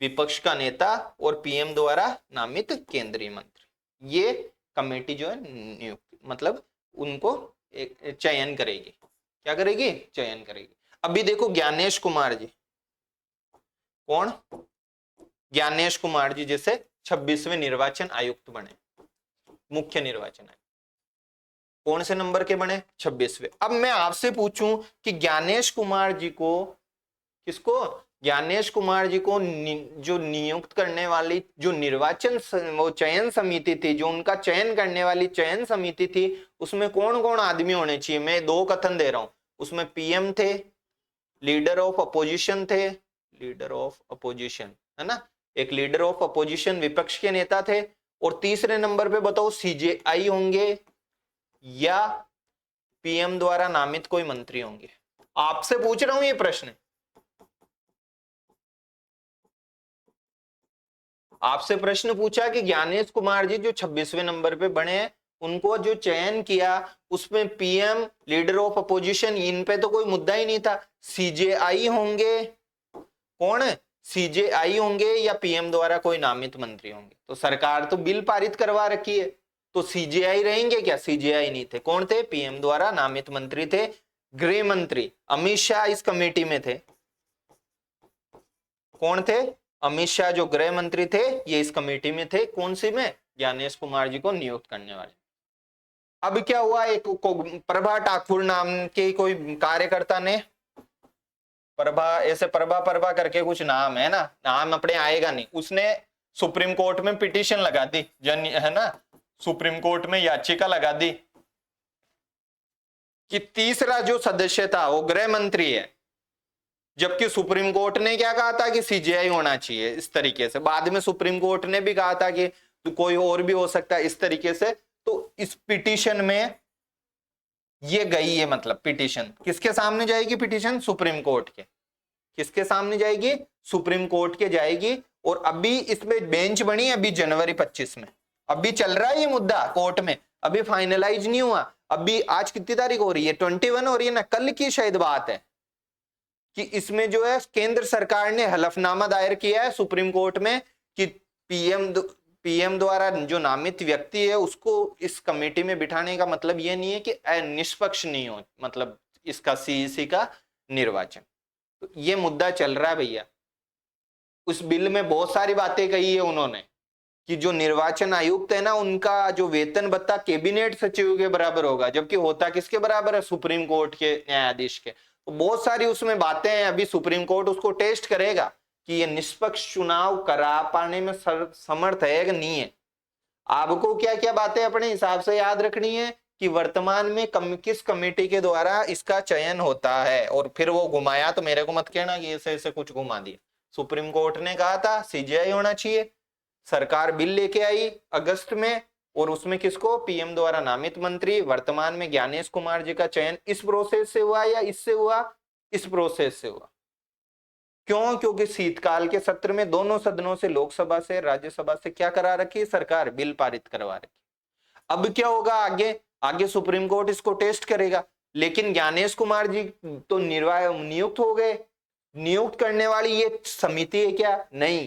विपक्ष का नेता और पीएम द्वारा नामित केंद्रीय मंत्री, ये कमेटी जो है नियुक्त मतलब उनको एक चयन करेगी। क्या करेगी, चयन करेगी। अभी देखो ज्ञानेश कुमार जी, कौन, ज्ञानेश कुमार जी जैसे 26वें निर्वाचन आयुक्त बने, मुख्य निर्वाचन आयुक्त, कौन से नंबर के बने, 26वें। अब मैं आपसे पूछूं कि ज्ञानेश कुमार जी को, किसको, ज्ञानेश कुमार जी को जो नियुक्त करने वाली जो निर्वाचन वो चयन समिति थी, जो उनका चयन करने वाली चयन समिति थी, उसमें कौन कौन आदमी होने चाहिए। मैं 2 कथन दे रहा हूं, उसमें पीएम थे, लीडर ऑफ अपोजिशन थे, लीडर ऑफ अपोजिशन है ना, एक लीडर ऑफ अपोजिशन विपक्ष के नेता थे, और तीसरे नंबर पे बताओ सीजेआई होंगे या पीएम द्वारा नामित कोई मंत्री होंगे। आपसे पूछ रहा हूं ये प्रश्न, आपसे प्रश्न पूछा कि ज्ञानेश कुमार जी जो 26वें नंबर पे बने हैं, उनको जो चयन किया उसमें पीएम, लीडर ऑफ अपोजिशन, इन पे तो कोई मुद्दा ही नहीं था। सीजेआई होंगे, कौन है, सीजेआई होंगे या पीएम द्वारा कोई नामित मंत्री होंगे। तो सरकार तो बिल पारित करवा रखी है, तो सीजेआई रहेंगे क्या, सीजेआई नहीं थे। कौन थे, पीएम द्वारा नामित मंत्री थे, गृह मंत्री अमित शाह इस कमेटी में थे। कौन थे, अमित शाह जो गृह मंत्री थे, ये इस कमेटी में थे। कौन सी में, ज्ञानेश कुमार जी को नियुक्त करने वाले। अब क्या हुआ, एक प्रभा ठाकुर नाम के कोई कार्यकर्ता ने, प्रभा ऐसे प्रभा प्रभा करके कुछ नाम है ना, नाम अपने आएगा नहीं, उसने सुप्रीम कोर्ट में पिटीशन लगा दी, जन है ना, सुप्रीम कोर्ट में याचिका लगा दी कि तीसरा जो सदस्य था वो गृह मंत्री है, जबकि सुप्रीम कोर्ट ने क्या कहा था कि सीजेआई होना चाहिए। इस तरीके से बाद में सुप्रीम कोर्ट ने भी कहा था कि तो कोई और भी हो सकता है, इस तरीके से। तो इस पिटीशन में ये गई है, मतलब पिटीशन किसके सामने जाएगी, पिटीशन सुप्रीम कोर्ट के, किसके सामने जाएगी, सुप्रीम कोर्ट के जाएगी। और अभी इसमें बेंच बनी अभी जनवरी 25 में, अभी चल रहा है ये मुद्दा कोर्ट में, अभी फाइनलाइज नहीं हुआ। अभी आज कितनी तारीख हो रही है, 21 हो रही है ना, कल की शायद बात है कि इसमें जो है केंद्र सरकार ने हलफनामा दायर किया है सुप्रीम कोर्ट में कि पीएम द्वारा जो नामित व्यक्ति है उसको इस कमेटी में बिठाने का मतलब ये नहीं है कि निष्पक्ष नहीं हो, मतलब इसका सीईसी का निर्वाचन। तो ये मुद्दा चल रहा है भैया। उस बिल में बहुत सारी बातें कही है उन्होंने कि जो निर्वाचन आयुक्त है ना, उनका जो वेतन भत्ता कैबिनेट सचिव के बराबर होगा, जबकि होता किसके बराबर है, सुप्रीम कोर्ट के न्यायाधीश के। तो बहुत सारी उसमें बातें हैं, अभी सुप्रीम कोर्ट उसको टेस्ट करेगा कि ये निष्पक्ष चुनाव करा पाने में समर्थ है कि नहीं है। आपको क्या क्या बातें अपने हिसाब से याद रखनी है कि वर्तमान में किस कमेटी के द्वारा इसका चयन होता है। और फिर वो घुमाया तो मेरे को मत कहना कि ऐसे ऐसे कुछ घुमा दिया। सुप्रीम कोर्ट ने कहा था सीजेआई होना चाहिए, सरकार बिल लेके आई अगस्त में, और उसमें किसको, पीएम द्वारा नामित मंत्री। वर्तमान में ज्ञानेश कुमार जी का चयन इस प्रोसेस से हुआ या इससे हुआ, इस प्रोसेस से हुआ। क्यों, क्योंकि शीतकाल के सत्र में दोनों सदनों से, लोकसभा से राज्यसभा से क्या करा रखी है सरकार, बिल पारित करवा रखी। अब क्या होगा आगे, आगे सुप्रीम कोर्ट इसको टेस्ट करेगा। लेकिन ज्ञानेश कुमार जी तो नियुक्त हो गए। नियुक्त करने वाली ये समिति है क्या? नहीं,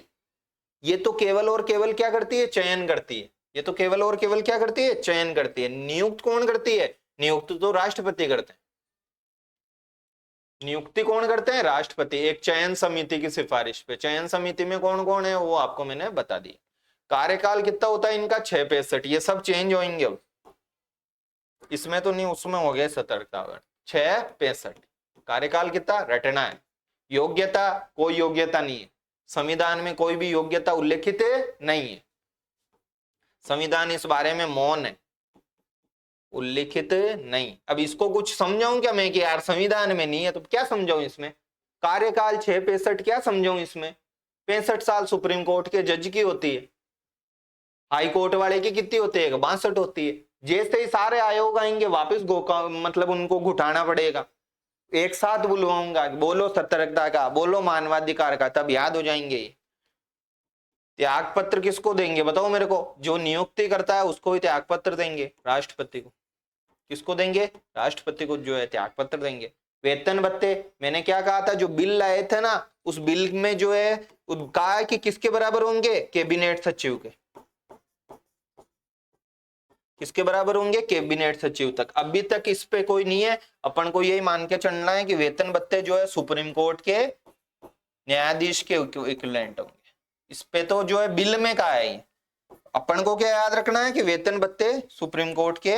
ये तो केवल और केवल क्या करती है? चयन करती है। ये तो केवल और केवल क्या करती है? चयन करती है। नियुक्त कौन करती है? नियुक्त तो राष्ट्रपति करते हैं। नियुक्ति कौन करते हैं? राष्ट्रपति, एक चयन समिति की सिफारिश पे। चयन समिति में कौन कौन है वो आपको मैंने बता दिया। कार्यकाल कितना होता है इनका? 6-65। ये सब चेंज होंगे अब, इसमें तो नहीं, उसमें हो गया सतर्कता। 6-65 कार्यकाल कितना रटना है। योग्यता, कोई योग्यता नहीं है संविधान में, कोई भी योग्यता उल्लेखित नहीं है। संविधान इस बारे में मौन है, उल्लिखित नहीं। अब इसको कुछ समझाऊं क्या मैं कि यार संविधान में नहीं है तो क्या समझाऊं इसमें? कार्यकाल 6-65 क्या समझाऊं इसमें? 65 साल सुप्रीम कोर्ट के जज की होती है, हाई कोर्ट वाले की कितनी होती है? 62 होती है। जैसे ही सारे आयोग आएंगे वापिस मतलब उनको घुटाना पड़ेगा। एक साथ बुलवाऊंगा, बोलो सतर्कता का, बोलो मानवाधिकार का, तब याद हो जाएंगे। त्याग पत्र किसको देंगे बताओ मेरे को? जो नियुक्ति करता है उसको ही त्याग पत्र देंगे, राष्ट्रपति को। किसको देंगे? राष्ट्रपति को जो है त्याग पत्र देंगे। वेतन भत्ते, मैंने क्या कहा था? जो बिल लाए थे ना, उस बिल में जो है कहा है कि किसके बराबर होंगे? कैबिनेट सचिव के। किसके बराबर होंगे? कैबिनेट सचिव तक। अभी तक इस पे कोई नहीं है, अपन को यही मान के चलना है कि वेतन भत्ते जो है सुप्रीम कोर्ट के न्यायाधीश के इक्विवेलेंट होंगे। इस पे तो जो है बिल में कहा है। अपन को क्या याद रखना है कि वेतन भत्ते सुप्रीम कोर्ट के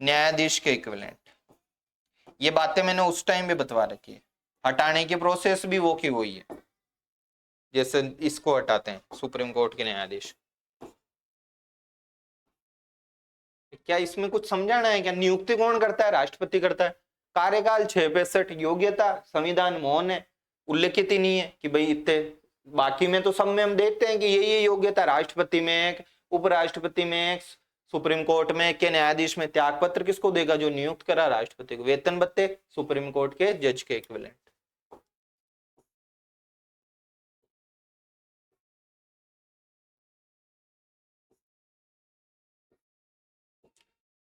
न्यायाधीश के इक्विवेलेंट। ये बातें मैंने उस टाइम भी बतवा रखी है। हटाने की प्रोसेस भी वो की वही है, जैसे इसको हटाते हैं सुप्रीम कोर्ट के न्यायाधीश। क्या इसमें कुछ समझाना है क्या? नियुक्ति कौन करता है? राष्ट्रपति करता है। कार्यकाल 6-65। योग्यता, संविधान मौन है, उल्लेखित ही नहीं है कि भाई इतने। बाकी में तो सब में हम देखते हैं कि ये योग्यता, राष्ट्रपति में एक, उपराष्ट्रपति में एक, सुप्रीम कोर्ट में के न्यायाधीश में। त्याग पत्र किसको देगा? जो नियुक्त करा, राष्ट्रपति को। वेतन भत्ते सुप्रीम कोर्ट के जज के इक्विवेलेंट।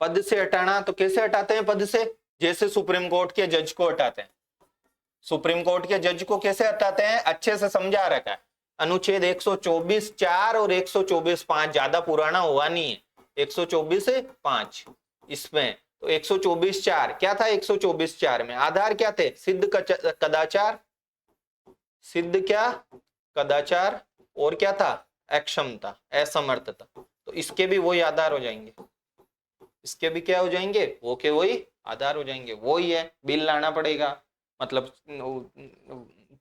पद से हटाना तो कैसे हटाते हैं पद से? जैसे सुप्रीम कोर्ट के जज को हटाते हैं। सुप्रीम कोर्ट के जज को कैसे हटाते हैं? अच्छे से समझा रखा है। अनुच्छेद 124(4) और 124(5) ज्यादा पुराना हुआ नहीं है। 124(5) इसमें तो 124(4) क्या था? 124(4) में आधार क्या थे? सिद्ध कदाचार, सिद्ध क्या? कदाचार, और क्या था? अक्षमता, असमर्थता। तो इसके भी वही आधार हो जाएंगे। इसके भी क्या हो जाएंगे? वो के वही आधार हो जाएंगे। वही है, बिल लाना पड़ेगा। मतलब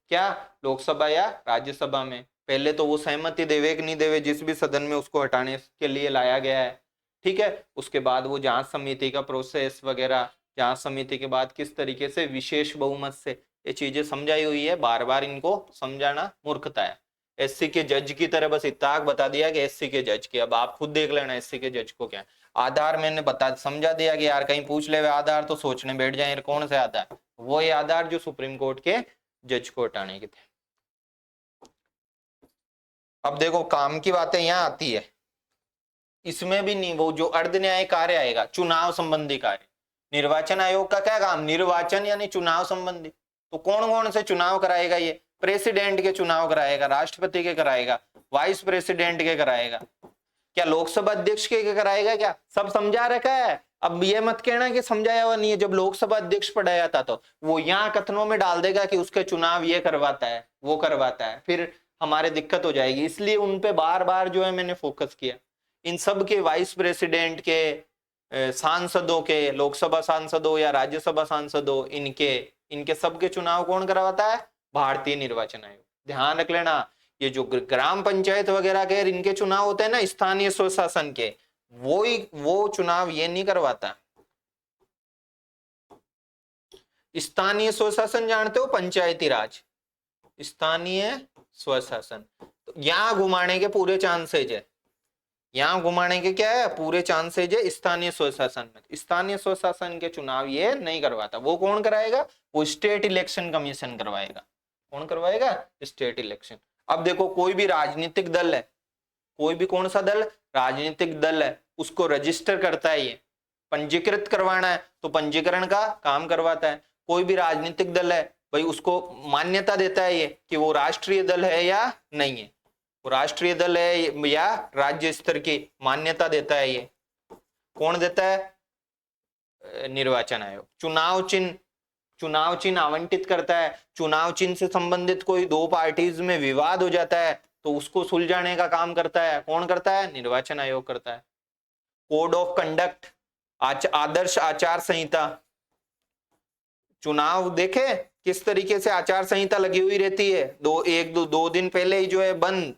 क्या, लोकसभा या राज्यसभा में। पहले तो वो सहमति देवे कि नहीं देवे, जिस भी सदन में उसको हटाने के लिए लाया गया है, ठीक है। उसके बाद वो जांच समिति का प्रोसेस वगैरह, जांच समिति के बाद किस तरीके से विशेष बहुमत से, ये चीजें समझाई हुई है। बार बार इनको समझाना मूर्खता है। एससी के जज की तरह बस इतना बता दिया कि एससी के जज के। अब आप खुद देख लेना एससी के जज को क्या आधार मैंने बता समझा दिया कि यार कहीं पूछ ले आधार तो सोचने बैठ जाए कौन से आधार। वो ये आधार जो सुप्रीम कोर्ट के जज को हटाने के थे। अब देखो काम की बातें यहाँ आती है। इसमें भी नहीं, वो जो अर्ध न्याय कार्य आएगा, चुनाव संबंधी कार्य। निर्वाचन आयोग का क्या काम? निर्वाचन यानी चुनाव संबंधी। तो कौन कौन से चुनाव कराएगा? ये प्रेसिडेंट के चुनाव कराएगा, राष्ट्रपति के कराएगा, वाइस प्रेसिडेंट के कराएगा, क्या लोकसभा अध्यक्ष के कराएगा? क्या सब समझा रखा है। अब ये मत कहना कि समझाया हुआ नहीं है। जब लोकसभा अध्यक्ष पढ़ाया था तो वो यहाँ कथनों में डाल देगा कि उसके चुनाव ये करवाता है, वो करवाता है, फिर हमारे दिक्कत हो जाएगी। इसलिए उन पे बार बार जो है मैंने फोकस किया। इन सब के वाइस प्रेसिडेंट के, सांसदों के, लोकसभा सांसदों या राज्यसभा सांसदों, इनके सबके चुनाव कौन करवाता है? भारतीय निर्वाचन आयोग। ध्यान रख लेना, ये जो ग्राम पंचायत वगैरह के इनके चुनाव होते हैं ना, स्थानीय स्वशासन के, वो चुनाव ये नहीं करवाता। स्थानीय स्वशासन जानते हो? पंचायती राज, स्थानीय स्वशासन। तो यहां घुमाने के पूरे चांसेज है। यहां घुमाने के क्या है? पूरे चांसेज है स्थानीय स्वशासन में। स्थानीय स्वशासन के चुनाव ये नहीं करवाता। वो कौन कराएगा? वो स्टेट इलेक्शन कमीशन करवाएगा। कौन करवाएगा? State election. अब देखो कोई भी राजनीतिक दल है, कोई भी कौन सा दल? राजनीतिक दल है, उसको रजिस्टर करता है ये पंजीकृत करवाना है तो पंजीकरण का काम करवाता है। कोई भी राजनीतिक दल है भाई, उसको मान्यता देता है ये कि वो राष्ट्रीय दल है या नहीं है, वो राष्ट्रीय दल है या राज्य स्तर की मान्यता देता है। ये कौन देता है? निर्वाचन आयोग। चुनाव चिन्ह आवंटित करता है। चुनाव चिन्ह से संबंधित कोई दो पार्टीज में विवाद हो जाता है तो उसको सुलझाने का काम करता है। कौन करता है? निर्वाचन आयोग करता है। कोड ऑफ कंडक्ट, आदर्श आचार संहिता। चुनाव देखे किस तरीके से आचार संहिता लगी हुई रहती है, दो दिन पहले ही जो है बंद।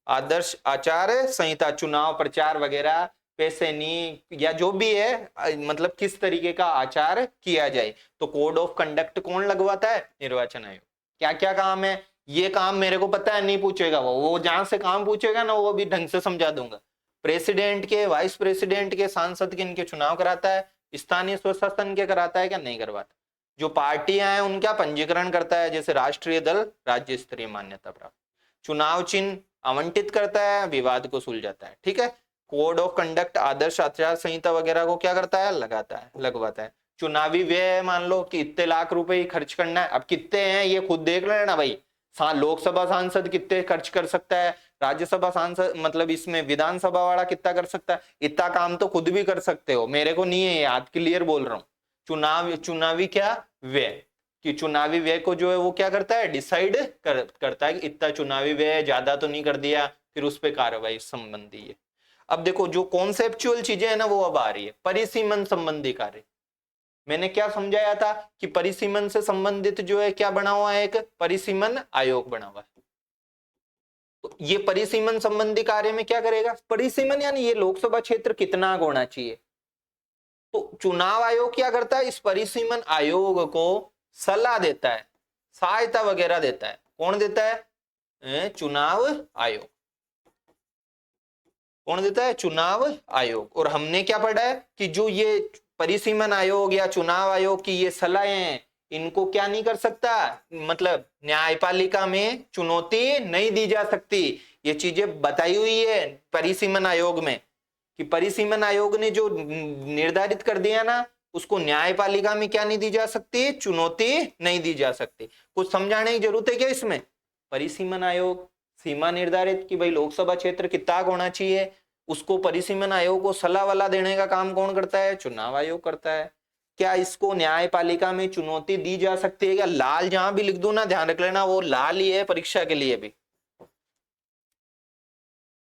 आदर्श आचार संहिता, चुनाव प्रचार वगैरह पैसे नहीं या जो भी है, मतलब किस तरीके का आचार किया जाए। तो कोड ऑफ कंडक्ट कौन लगवाता है? निर्वाचन आयोग। क्या क्या काम है? ये काम मेरे को पता है, नहीं पूछेगा वो जहां से काम पूछेगा ना वो भी ढंग से समझा दूंगा। प्रेसिडेंट के, वाइस प्रेसिडेंट के, सांसद के, इनके चुनाव कराता है। स्थानीय स्वशासन के कराता है क्या? नहीं करवाता। जो पार्टियां हैं उनका पंजीकरण करता है, जैसे राष्ट्रीय दल राज्य स्तरीय मान्यता प्राप्त। चुनाव चिन्ह आवंटित करता है, विवाद को सुलझाता है। ठीक है। कोड ऑफ कंडक्ट, आदर्श आचार संहिता वगैरह को क्या करता है? लगवाता है। चुनावी व्यय, मान लो कि इतने लाख रुपए ही खर्च करना है। अब कितने हैं ये खुद देख लेना भाई। लोकसभा सांसद कितने खर्च कर सकता है, राज्यसभा सांसद मतलब इसमें विधानसभा वाला कितना कर सकता है, इतना काम तो खुद भी कर सकते हो, मेरे को नहीं है याद, क्लियर बोल रहा हूँ। चुनावी क्या व्यय, कि चुनावी व्यय को जो है वो क्या करता है? डिसाइड करता है कि इतना चुनावी व्यय ज्यादा तो नहीं कर दिया, फिर उस पर कार्रवाई संबंधी है। अब देखो जो कॉन्सेप्चुअल चीजें है ना वो अब आ रही है। परिसीमन संबंधी कार्य, मैंने क्या समझाया था कि परिसीमन से संबंधित जो है क्या बना हुआ है? एक परिसीमन आयोग बना हुआ है। तो ये परिसीमन संबंधी कार्य में क्या करेगा? परिसीमन यानी ये लोकसभा क्षेत्र कितना होना चाहिए। तो चुनाव आयोग क्या करता है? इस परिसीमन आयोग को सलाह देता है, सहायता वगैरह देता है। कौन देता है? चुनाव आयोग। कौन देता है? चुनाव आयोग। और हमने क्या पढ़ा है कि जो ये परिसीमन आयोग या चुनाव आयोग की ये सलाहें हैं, इनको क्या नहीं कर सकता, मतलब न्यायपालिका में चुनौती नहीं दी जा सकती। ये चीजें बताई हुई है परिसीमन आयोग में कि परिसीमन आयोग ने जो निर्धारित कर दिया ना, उसको न्यायपालिका में क्या नहीं दी जा सकती? चुनौती नहीं दी जा सकती। कुछ समझाने की जरूरत है क्या इसमें? परिसीमन आयोग सीमा निर्धारित कि भाई लोकसभा क्षेत्र कितना होना चाहिए, उसको परिसीमन आयोग को सलाह वाला देने का काम कौन करता है? चुनाव आयोग करता है। क्या इसको न्यायपालिका में चुनौती दी जा सकती है क्या? लाल जहां भी लिख दो ना, ध्यान रख लेना वो लाल ही है परीक्षा के लिए भी।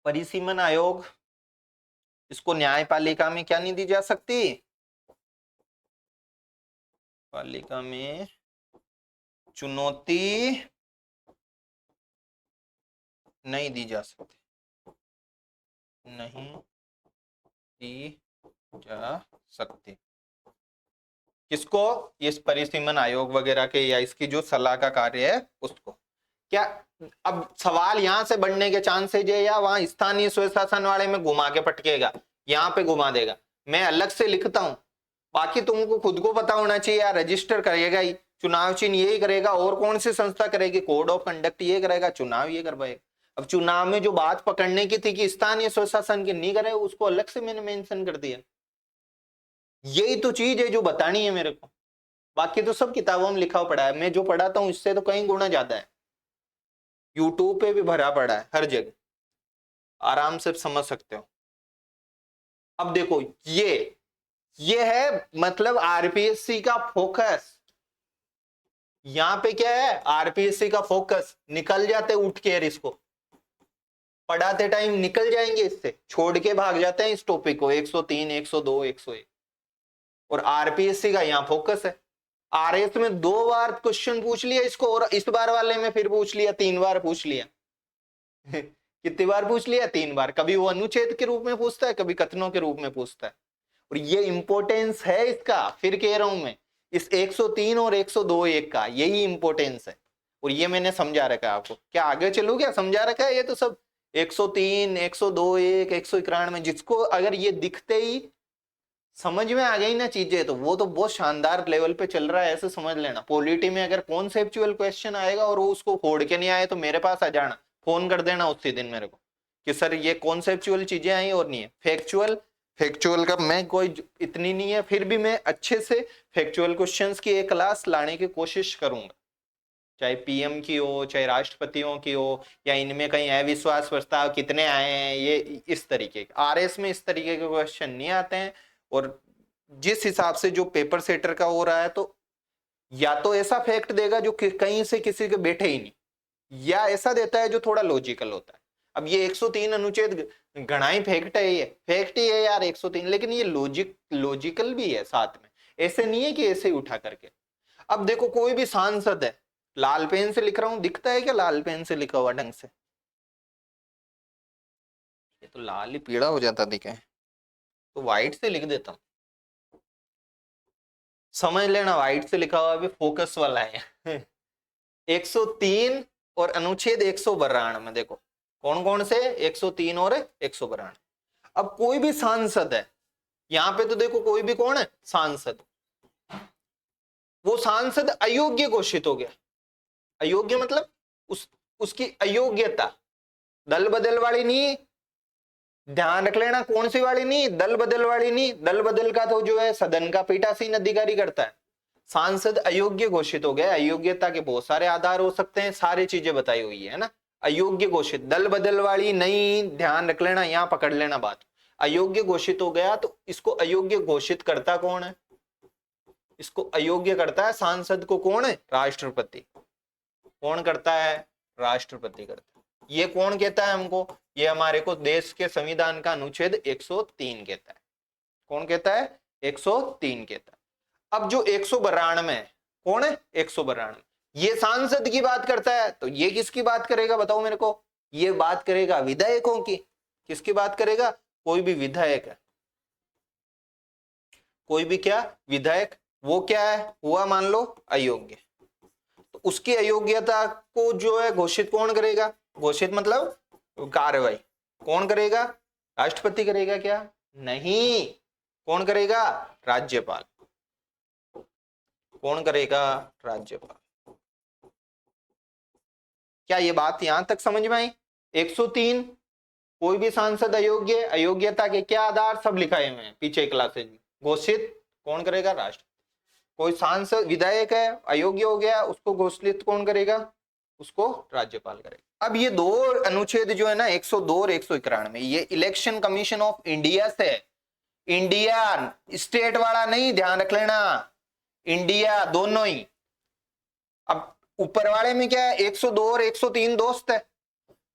परिसीमन आयोग, इसको न्यायपालिका में क्या नहीं दी जा सकती? पालिका में चुनौती नहीं दी जा सकती, नहीं दी जा सकती। किसको? इस परिसीमन आयोग वगैरह के या इसकी जो सलाह का कार्य है उसको। क्या अब सवाल यहां से बढ़ने के चांसेज है या वहां स्थानीय स्वशासन वाले में घुमा के पटकेगा, यहां पे घुमा देगा? मैं अलग से लिखता हूं, बाकी तुमको खुद को पता होना चाहिए यार। रजिस्टर करेगा ही, चुनाव चिन्ह यही करेगा, और कौन सी संस्था करेगी? कोड ऑफ कंडक्ट ये करेगा, चुनाव ये करवाएगा। अब चुनाव में जो बात पकड़ने की थी कि स्थानीय स्वशासन की नहीं करे, उसको अलग से मैंने मेंशन कर दिया। यही तो चीज है जो बतानी है मेरे को, बाकी तो सब किताबों में लिखा पड़ा है। मैं जो पढ़ाता हूं इससे तो कई गुना ज्यादा है, यूट्यूब पे भी भरा पड़ा है, हर जगह आराम से समझ सकते हो। अब देखो ये है मतलब आरपीएससी का फोकस। यहां पे क्या है? आरपीएससी का फोकस। निकल जाते उठ के यार, इसको पढ़ाते टाइम निकल जाएंगे, इससे छोड़ के भाग जाते हैं इस टॉपिक को, 103, 102, 101। और आरपीएससी का यहां फोकस है। आरएस में 2 बार क्वेश्चन पूछ लिया इसको, और इस बार वाले में फिर पूछ लिया, 3 बार पूछ लिया। कितनी बार पूछ लिया? 3 बार। कभी वो अनुच्छेद के रूप में पूछता है, कभी कथनों के रूप में पूछता है। और ये इंपॉर्टेंस है इसका, फिर कह रहा हूं मैं, इस 103 और 102(1) का यही इंपॉर्टेंस है। और ये मैंने समझा रखा है आपको। क्या आगे चलू क्या? समझा रखा है ये तो सब 103, 102(1), 191, जिसको अगर ये दिखते ही समझ में आ गई ना चीजें, तो वो तो बहुत शानदार लेवल पे चल रहा है, ऐसे समझ लेना। पॉलिटी में अगर कॉन्सेप्चुअल क्वेश्चन आएगा और वो उसको फोड़ के नहीं आए तो मेरे पास आ जाना, फोन कर देना उसी दिन मेरे को कि सर ये कॉन्सेप्चुअल चीजें आई और नहीं है। फैक्चुअल फैक्चुअल का मैं कोई इतनी नहीं है, फिर भी मैं अच्छे से फैक्चुअल क्वेश्चंस की एक क्लास लाने की कोशिश करूंगा, चाहे पीएम की हो, चाहे राष्ट्रपतियों की हो, या इनमें कहीं अविश्वास प्रस्ताव कितने आए हैं, ये इस तरीके के। आरएस में इस तरीके के क्वेश्चन नहीं आते हैं। और जिस हिसाब से जो पेपर सेटर का हो रहा है, तो या तो ऐसा फैक्ट देगा जो कहीं से किसी के बैठे ही नहीं, या ऐसा देता है जो थोड़ा लॉजिकल होता है। अब ये 103 अनुच्छेद घना ही फैक्ट है, ये फैक्ट ही है यार 103, लेकिन ये लॉजिकल भी है साथ में, ऐसे नहीं है कि ऐसे ही उठा करके। अब देखो कोई भी सांसद है, लाल पेन से लिख रहा हूं, दिखता है क्या लाल पेन से लिखा हुआ ढंग से? ये तो लाल ही पीला हो जाता दिखे, तो व्हाइट से लिख देता हूं, समझ लेना व्हाइट से लिखा हुआ भी फोकस वाला है। 103 और अनुच्छेद 192 में देखो कौन कौन से, 103 और 192। अब कोई भी सांसद है, यहां पे तो देखो कोई भी कौन है सांसद, वो सांसद अयोग्य घोषित हो गया। अयोग्य मतलब उसकी अयोग्यता, दल बदल वाली नहीं, ध्यान रख लेना, कौन सी वाली नहीं, दल बदल वाली नहीं। दल बदल का तो जो है सदन का पीठासीन अधिकारी करता है। सांसद अयोग्य घोषित हो गया, अयोग्यता के बहुत सारे आधार हो सकते हैं, सारी चीजें बताई हुई है ना। अयोग्य घोषित, दल बदल वाली नहीं, ध्यान रख लेना, यहां पकड़ लेना बात। अयोग्य घोषित हो गया तो इसको अयोग्य घोषित करता कौन है? इसको अयोग्य करता है सांसद को कौन है? राष्ट्रपति। कौन करता है? राष्ट्रपति करता है। ये कौन कहता है हमको? ये हमारे को देश के संविधान का अनुच्छेद 103 कहता है। कौन कहता है? 103 कहता है। अब जो 192 कौन है? 192 ये सांसद की बात करता है, तो ये किसकी बात करेगा बताओ मेरे को? ये बात करेगा विधायकों की। किसकी बात करेगा? कोई भी विधायक है, कोई भी क्या विधायक, वो क्या है? हुआ मान लो अयोग्य, तो उसकी अयोग्यता को जो है घोषित कौन करेगा? घोषित मतलब कार्रवाई कौन करेगा? राष्ट्रपति करेगा क्या? नहीं, कौन करेगा? राज्यपाल। कौन करेगा? राज्यपाल। क्या ये बात यहां तक समझ में आई? 103 कोई भी सांसद अयोग्य, अयोग्यता के क्या आधार सब लिखाए हुए हैं पीछे क्लासेज में। घोषित कौन करेगा? राष्ट्र। कोई सांसद विधायक है अयोग्य हो गया, उसको घोषित कौन करेगा? उसको राज्यपाल करेगा। अब ये दो अनुच्छेद जो है ना 102 और 191, ये इलेक्शन कमीशन ऑफ इंडिया से, इंडिया स्टेट वाला नहीं, ध्यान रख लेना, इंडिया दोनों ही। अब ऊपर वाले में क्या है? 102 और 103 दोस्त है,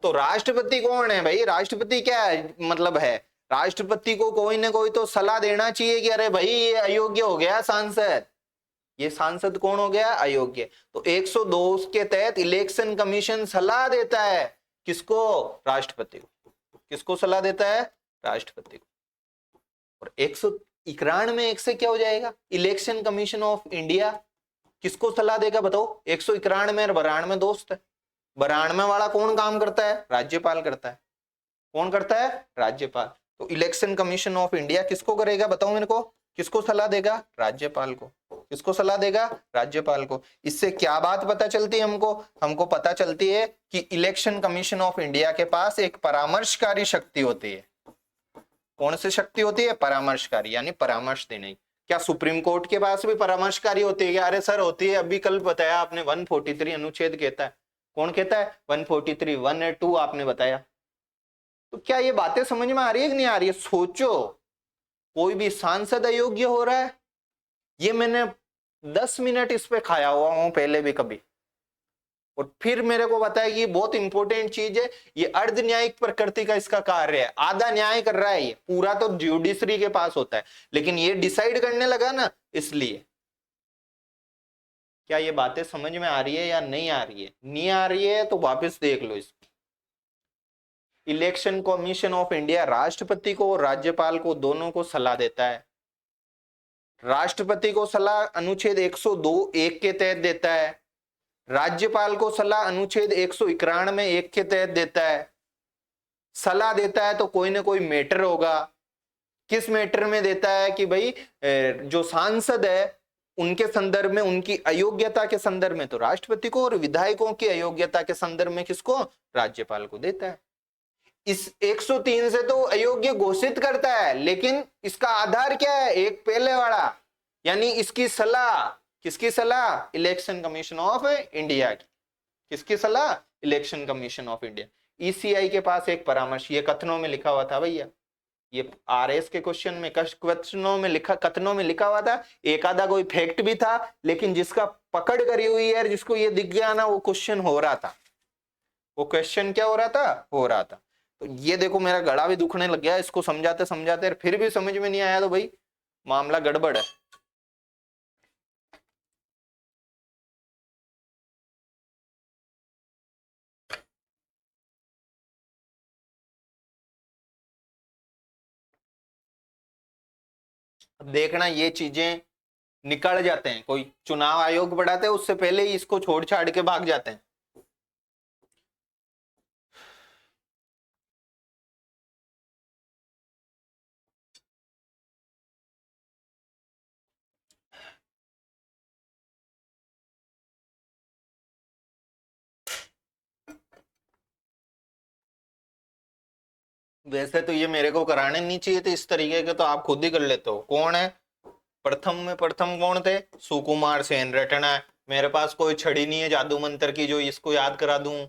तो राष्ट्रपति कौन है भाई? राष्ट्रपति क्या है मतलब है? राष्ट्रपति को कोई ना कोई तो सलाह देना चाहिए कि अरे भाई ये अयोग्य हो गया सांसद, ये सांसद कौन हो गया? अयोग्य। तो 102 के तहत इलेक्शन कमीशन सलाह देता है किसको? राष्ट्रपति को। किसको सलाह देता है? राष्ट्रपति को। और 191 से क्या हो जाएगा? इलेक्शन कमीशन ऑफ इंडिया किसको सलाह देगा बताओ? 191 और 92 दोस्त है। 92 वाला कौन काम करता है? राज्यपाल करता है। कौन करता है? राज्यपाल। तो इलेक्शन कमीशन ऑफ इंडिया किसको करेगा बताओ मेरे को? किसको सलाह देगा? राज्यपाल को। किसको सलाह देगा? राज्यपाल को। इससे क्या बात पता चलती है हमको? हमको पता चलती है कि इलेक्शन कमीशन ऑफ इंडिया के पास एक परामर्शकारी शक्ति होती है। कौन सी शक्ति होती है? परामर्शकारी, यानी परामर्श देने की। क्या सुप्रीम कोर्ट के पास भी परामर्शकारी होती है क्या? अरे सर होती है, अभी कल बताया आपने 143 अनुच्छेद कहता है। कौन कहता है? 143, 1 और 2 आपने बताया। तो क्या ये बातें समझ में आ रही है कि नहीं आ रही है? सोचो, कोई भी सांसद अयोग्य हो रहा है, ये मैंने 10 मिनट इस पे खाया हुआ हूं पहले भी कभी, और फिर मेरे को बताया कि ये बहुत इंपॉर्टेंट चीज है, ये अर्ध न्यायिक प्रकृति का इसका कार्य है। आधा न्याय कर रहा है, ये पूरा तो ज्यूडिशरी के पास होता है, लेकिन ये डिसाइड करने लगा ना, इसलिए। क्या ये बातें समझ में आ रही है या नहीं आ रही है? नहीं आ रही है तो वापस देख लो इसको। इलेक्शन कमीशन ऑफ इंडिया राष्ट्रपति को और राज्यपाल को दोनों को सलाह देता है। राष्ट्रपति को सलाह अनुच्छेद 102(1) के तहत देता है, राज्यपाल को सलाह अनुच्छेद 191(1) के तहत देता है। सलाह देता है तो कोई ना कोई मैटर होगा। किस मैटर में देता है? कि भाई जो सांसद है उनके संदर्भ में, उनकी अयोग्यता के संदर्भ में तो राष्ट्रपति को, और विधायकों की अयोग्यता के संदर्भ में किसको? राज्यपाल को देता है। इस 103 से तो अयोग्य घोषित करता है, लेकिन इसका आधार क्या है? एक पहले वाला, यानी इसकी सलाह, किसकी सलाह? इलेक्शन कमीशन ऑफ इंडिया की। किसकी सलाह? Election commission of India. ECI के पास एक परामर्श, ये कथनों में लिखा हुआ था भैया, ये आरएस के क्वेश्चन में, क्वेश्चनों में लिखा, कथनों में लिखा हुआ था। एक आधा कोई फैक्ट भी था, लेकिन जिसका पकड़ करी हुई है, जिसको ये दिख गया ना, वो क्वेश्चन हो रहा था। वो क्वेश्चन क्या हो रहा था? हो रहा था। तो ये देखो मेरा गला भी दुखने लग गया इसको समझाते समझाते, फिर भी समझ में नहीं आया तो भाई मामला गड़बड़ है। देखना ये चीजें निकल जाते हैं, कोई चुनाव आयोग बढ़ाते हैं उससे पहले ही इसको छोड़ छाड़ के भाग जाते हैं। वैसे तो ये मेरे को कराने नहीं चाहिए थे इस तरीके के, तो आप खुद ही कर लेते हो। कौन है प्रथम में? प्रथम कौन थे? सुकुमार सेन। रटना है, मेरे पास कोई छड़ी नहीं है जादू मंत्र की जो इसको याद करा दूं।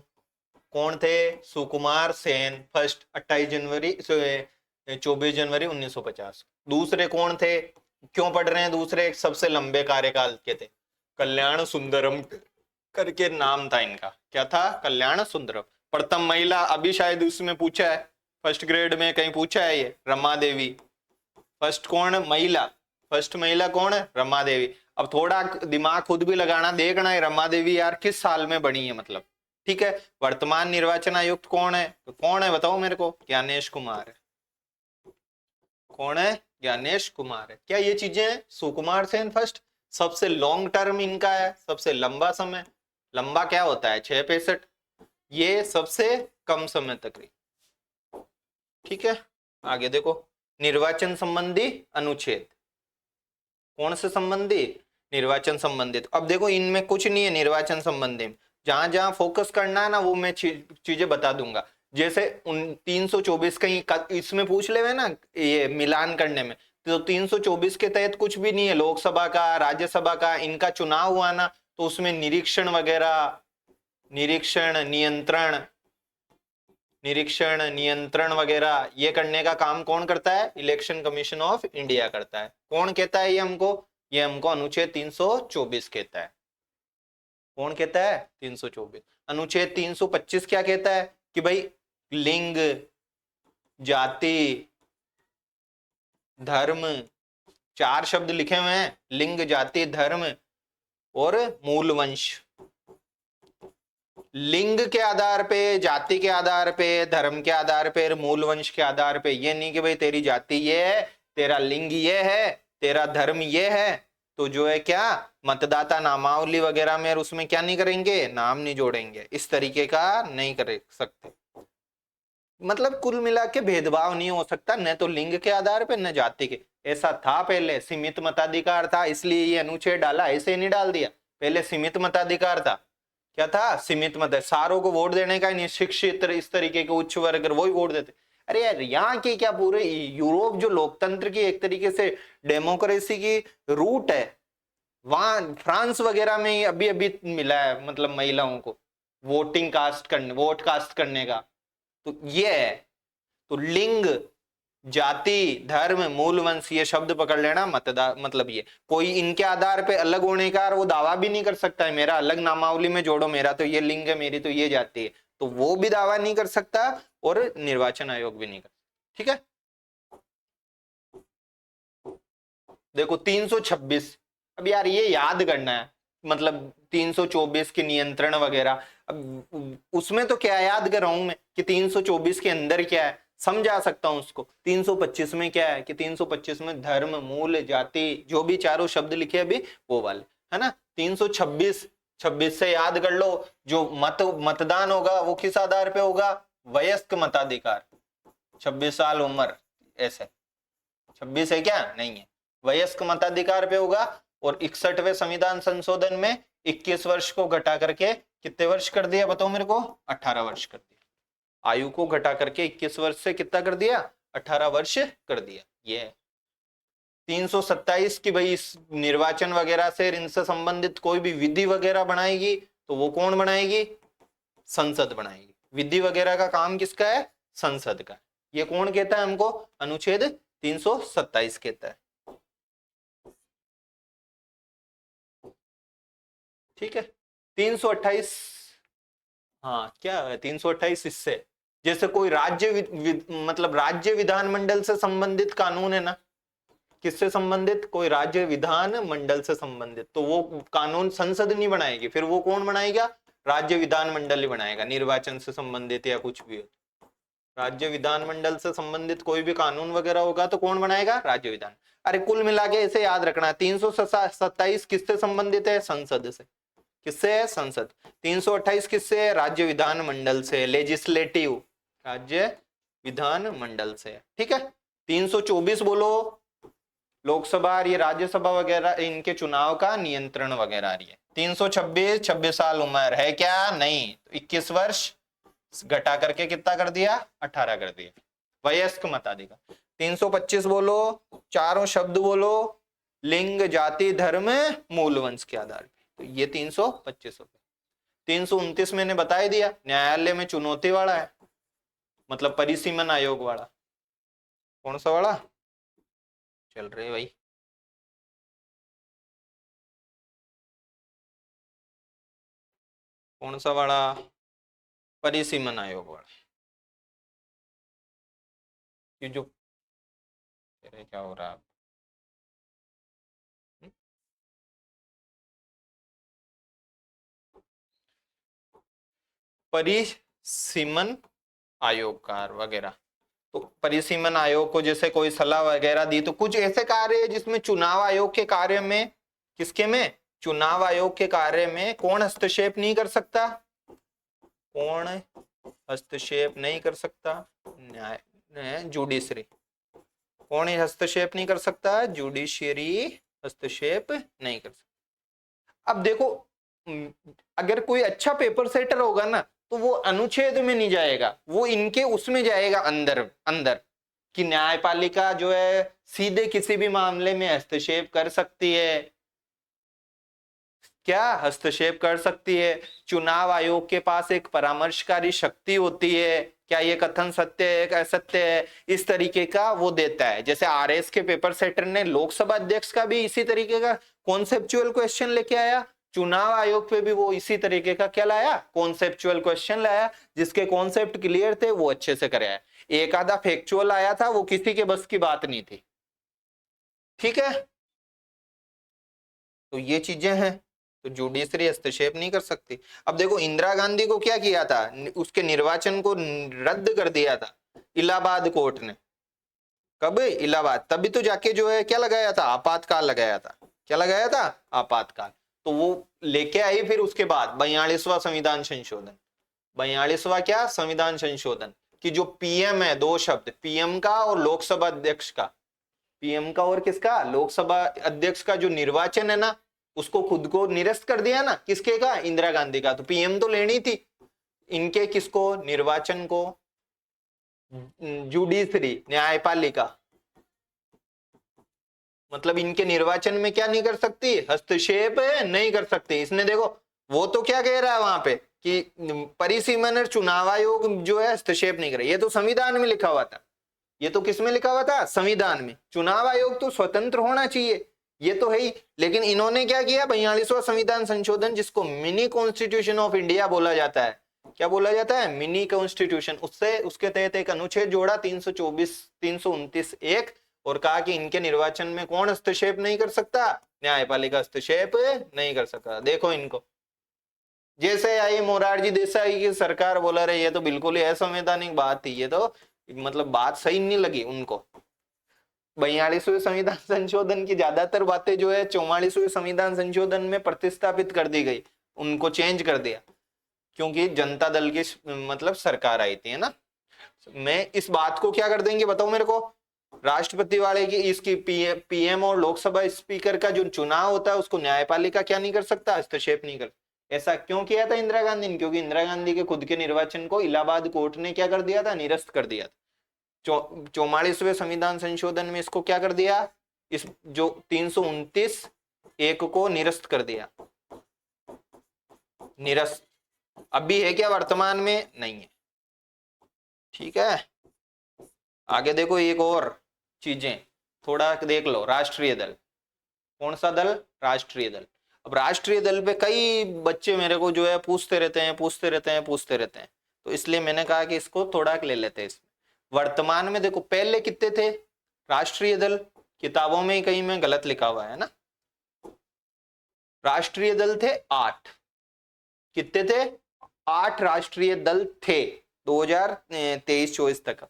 कौन थे? सुकुमार सेन। फर्स्ट 28 जनवरी 24 जनवरी 1950। दूसरे कौन थे? क्यों पढ़ रहे हैं? दूसरे सबसे लंबे कार्यकाल के थे, कल्याण सुंदरम करके नाम था इनका। क्या था? कल्याण सुंदरम। प्रथम महिला, अभी शायद उसमें पूछा है, फर्स्ट ग्रेड में कहीं पूछा है ये, रमा देवी। फर्स्ट कौन? महिला। फर्स्ट महिला कौन है? रमा देवी। अब थोड़ा दिमाग खुद भी लगाना, देखना है रमा देवी यार किस साल में बनी है, मतलब। ठीक है। वर्तमान निर्वाचन आयुक्त कौन है? तो कौन है बताओ मेरे को? ज्ञानेश कुमार है। कौन है? ज्ञानेश कुमार है। क्या ये चीजें? सुकुमार सेन फर्स्ट, सबसे लॉन्ग टर्म इनका है, सबसे लंबा समय। लंबा क्या होता है? 665। ये सबसे कम समय तक रही। ठीक है। आगे देखो, निर्वाचन संबंधी अनुच्छेद। कौन से संबंधी? निर्वाचन संबंधित। अब देखो इनमें कुछ नहीं है निर्वाचन संबंधी, जहां जहां फोकस करना है ना वो मैं चीजें बता दूंगा। जैसे 324 कहीं इसमें पूछ ले ना, ये मिलान करने में, तो 324 के तहत कुछ भी नहीं है। लोकसभा का, राज्यसभा का, इनका चुनाव हुआ ना, तो उसमें निरीक्षण वगैरह, निरीक्षण नियंत्रण वगैरह ये करने का काम कौन करता है? इलेक्शन कमीशन ऑफ इंडिया करता है। कौन कहता है ये हमको? ये हमको अनुच्छेद 324 कहता है। कौन कहता है? 324। अनुच्छेद 325 क्या कहता है? कि भाई लिंग, जाति, धर्म, 4 शब्द लिखे हुए हैं, लिंग, जाति, धर्म और मूल वंश। लिंग के आधार पे, जाति के आधार पे, धर्म के आधार पे, मूल वंश के आधार पे। ये नहीं कि भाई तेरी जाति ये है, तेरा लिंग ये है, तेरा धर्म ये है, तो जो है क्या मतदाता नामावली वगैरह में उसमें क्या नहीं करेंगे? नाम नहीं जोड़ेंगे। इस तरीके का नहीं कर सकते। मतलब कुल मिला के भेदभाव नहीं हो सकता, न तो लिंग के आधार पे न जाति के। ऐसा था पहले, सीमित मताधिकार था, इसलिए ये अनुच्छेद डाला, ऐसे नहीं डाल दिया। पहले सीमित मताधिकार था। क्या था? सीमित मत, सारों को वोट देने का नहीं, शिक्षित इस तरीके के उच्च वर्ग वही वोट देते। अरे यार यहाँ की क्या, पूरे यूरोप जो लोकतंत्र की एक तरीके से डेमोक्रेसी की रूट है, वहां फ्रांस वगैरह में अभी अभी मिला है, मतलब महिलाओं को वोट कास्ट करने का। तो ये है। तो लिंग, जाति, धर्म, मूल वंश ये शब्द पकड़ लेना। मतलब ये कोई इनके आधार पे अलग होने का वो दावा भी नहीं कर सकता है, मेरा अलग नामावली में जोड़ो, मेरा तो ये लिंग है, मेरी तो ये जाति है, तो वो भी दावा नहीं कर सकता और निर्वाचन आयोग भी नहीं कर। ठीक है। देखो 326, अब यार ये याद करना है, मतलब 324 के नियंत्रण वगैरह। अब उसमें तो क्या याद कर रहा हूं मैं कि 324 के अंदर क्या है, समझा सकता हूं उसको। 325 में क्या है कि 325 में धर्म, मूल, जाति, जो भी चारों शब्द लिखे अभी वो वाले है ना। 326 से याद कर लो, जो मतदान होगा वो किस आधार पे होगा? वयस्क मताधिकार, 26 साल उम्र। ऐसे 26 है क्या? नहीं है, वयस्क मताधिकार पे होगा। और 61वें संविधान संशोधन में 21 वर्ष को घटा करके कितने वर्ष कर दिया बताओ मेरे को? 18 वर्ष कर दिया। आयु को घटा करके 21 वर्ष से कितना कर दिया, 18 वर्ष कर दिया। ये 327 की भाई निर्वाचन वगैरह से इनसे संबंधित कोई भी विधि वगैरह बनाएगी तो वो कौन बनाएगी, संसद बनाएगी। विधि वगैरह का काम किसका है, संसद का। ये कौन कहता है हमको, अनुच्छेद 327 कहता है। ठीक है। 328, हाँ क्या है 328, इससे जैसे कोई राज्य मतलब राज्य विधानमंडल से संबंधित कानून है ना, किससे संबंधित, कोई राज्य विधान मंडल से संबंधित, तो वो कानून संसद नहीं बनाएगी, फिर वो कौन बनाएगा, राज्य विधान मंडल ही बनाएगा। निर्वाचन से संबंधित या कुछ भी हो, राज्य विधान मंडल से संबंधित कोई भी कानून वगैरह होगा तो कौन बनाएगा, राज्य विधान। अरे कुल मिला के ऐसे याद रखना, 327 किससे संबंधित है, संसद से। किससे है, संसद। 328 किससे है, राज्य विधान मंडल से, लेजिस्लेटिव, राज्य विधान मंडल से। ठीक है। 324 बोलो, लोकसभा और ये राज्यसभा वगैरह इनके चुनाव का नियंत्रण वगैरह आ रही है। 326, 26 साल उम्र है क्या, नहीं, 21 वर्ष घटा करके कितना कर दिया, 18 कर दिया, वयस्क मताधिकार। 325 बोलो, चारों शब्द बोलो, लिंग जाति धर्म मूल वंश के आधार पे, तो ये 325 हो गया। 329 मैंने बता ही दिया, न्यायालय में चुनौती वाला है, मतलब परिसीमन आयोग वाला। कौन सा वाला चल रहे भाई, कौन सा वाला, परिसीमन आयोग वाला। ये जो क्या हो रहा है, परिसीमन आयोगकार वगैरह। तो परिसीमन आयोग को जैसे कोई सलाह वगैरह दी, तो कुछ ऐसे कार्य है जिसमें चुनाव आयोग के कार्य में, किसके में, चुनाव आयोग के कार्य में कौन हस्तक्षेप नहीं कर सकता, कौन हस्तक्षेप नहीं कर सकता, न्याय जुडिशरी। कौन हस्तक्षेप नहीं कर सकता, जुडिशियरी हस्तक्षेप नहीं कर सकता। अब देखो, अगर कोई अच्छा पेपर सेटर होगा ना तो वो अनुच्छेद में नहीं जाएगा, वो इनके उसमें जाएगा अंदर अंदर, कि न्यायपालिका जो है सीधे किसी भी मामले में हस्तक्षेप कर सकती है। क्या हस्तक्षेप कर सकती है, चुनाव आयोग के पास एक परामर्शकारी शक्ति होती है, क्या ये कथन सत्य है, असत्य है, इस तरीके का वो देता है। जैसे आरएस के पेपर सेटर ने लोकसभा अध्यक्ष का भी इसी तरीके का कॉन्सेप्चुअल क्वेश्चन लेके आया, चुनाव आयोग पे भी वो इसी तरीके का क्या लाया, कॉन्सेप्चुअल क्वेश्चन लाया, जिसके कॉन्सेप्ट क्लियर थे वो अच्छे से कराया। एक आधा फैक्चुअल आया था, वो किसी के बस की बात नहीं थी। ठीक है, तो ये चीजें हैं, तो जुडिशरी हस्तक्षेप नहीं कर सकती। अब देखो इंदिरा गांधी को क्या किया था, उसके निर्वाचन को रद्द कर दिया था इलाहाबाद कोर्ट ने। कब, इलाहाबाद, तभी तो जाके जो है क्या लगाया था, आपातकाल लगाया था। क्या लगाया था, आपातकाल। तो वो लेके आई फिर उसके बाद 42वां संविधान संशोधन। 42वां क्या, संविधान संशोधन, कि जो पीएम है, दो शब्द, पीएम का और लोकसभा अध्यक्ष का, पीएम का और किसका, लोकसभा अध्यक्ष का जो निर्वाचन है ना, उसको खुद को निरस्त कर दिया ना, किसके का, इंदिरा गांधी का। तो पीएम तो लेनी थी, इनके किसको, निर्वाचन को, जुडिशरी न्यायपालिका, मतलब इनके निर्वाचन में क्या नहीं कर सकती, हस्तक्षेप नहीं कर सकती। इसने देखो वो तो क्या कह रहा है वहां पे कि परिसीमन और चुनाव आयोग जो है हस्तक्षेप नहीं करे, ये तो संविधान में लिखा हुआ था। ये तो किस में लिखा हुआ था, संविधान में। चुनाव आयोग तो स्वतंत्र होना चाहिए, ये तो है ही। लेकिन इन्होंने क्या किया, 42वां संविधान संशोधन, जिसको मिनी कॉन्स्टिट्यूशन ऑफ इंडिया बोला जाता है। क्या बोला जाता है, मिनी कॉन्स्टिट्यूशन। उससे उसके तहत एक अनुच्छेद जोड़ा 324, 329 एक, और कहा कि इनके निर्वाचन में कौन हस्तक्षेप नहीं कर सकता, न्यायपालिका हस्तक्षेप नहीं कर सकता। देखो इनको, जैसे आई मोरारजी देसाई की सरकार बोला रही है, तो बिल्कुल ही असंवैधानिक बात थी ये, तो मतलब बात सही नहीं लगी उनको। 42वें संविधान संशोधन की ज्यादातर बातें जो है 44वें संविधान संशोधन में प्रतिस्थापित कर दी गई, उनको चेंज कर दिया, क्योंकि जनता दल की मतलब सरकार आई थी, है ना। मैं इस बात को क्या कर देंगे बताओ मेरे को, राष्ट्रपति वाले की इसकी पीएम और लोकसभा स्पीकर का जो चुनाव होता है उसको न्यायपालिका क्या नहीं कर सकता, हस्तक्षेप नहीं कर। ऐसा क्यों किया था इंदिरा गांधी ने? क्योंकि इंदिरा गांधी के खुद के निर्वाचन को इलाहाबाद कोर्ट ने क्या कर दिया था? निरस्त कर दिया था। 44वें संविधान संशोधन में इसको क्या कर दिया? इस जो 329(1) को निरस्त कर दिया, निरस्त। अभी है क्या वर्तमान में? नहीं है। ठीक है, आगे देखो एक और चीजें थोड़ा देख लो। राष्ट्रीय दल, कौन सा दल? राष्ट्रीय दल। अब राष्ट्रीय दल पे कई बच्चे मेरे को जो है पूछते रहते हैं, तो इसलिए मैंने कहा कि इसको थोड़ा ले लेते हैं इसमें। वर्तमान में देखो पहले कितने थे राष्ट्रीय दल? किताबों में कहीं में गलत लिखा हुआ है ना, राष्ट्रीय दल थे 8। कितने थे? 8 राष्ट्रीय दल थे 2023-24 तक।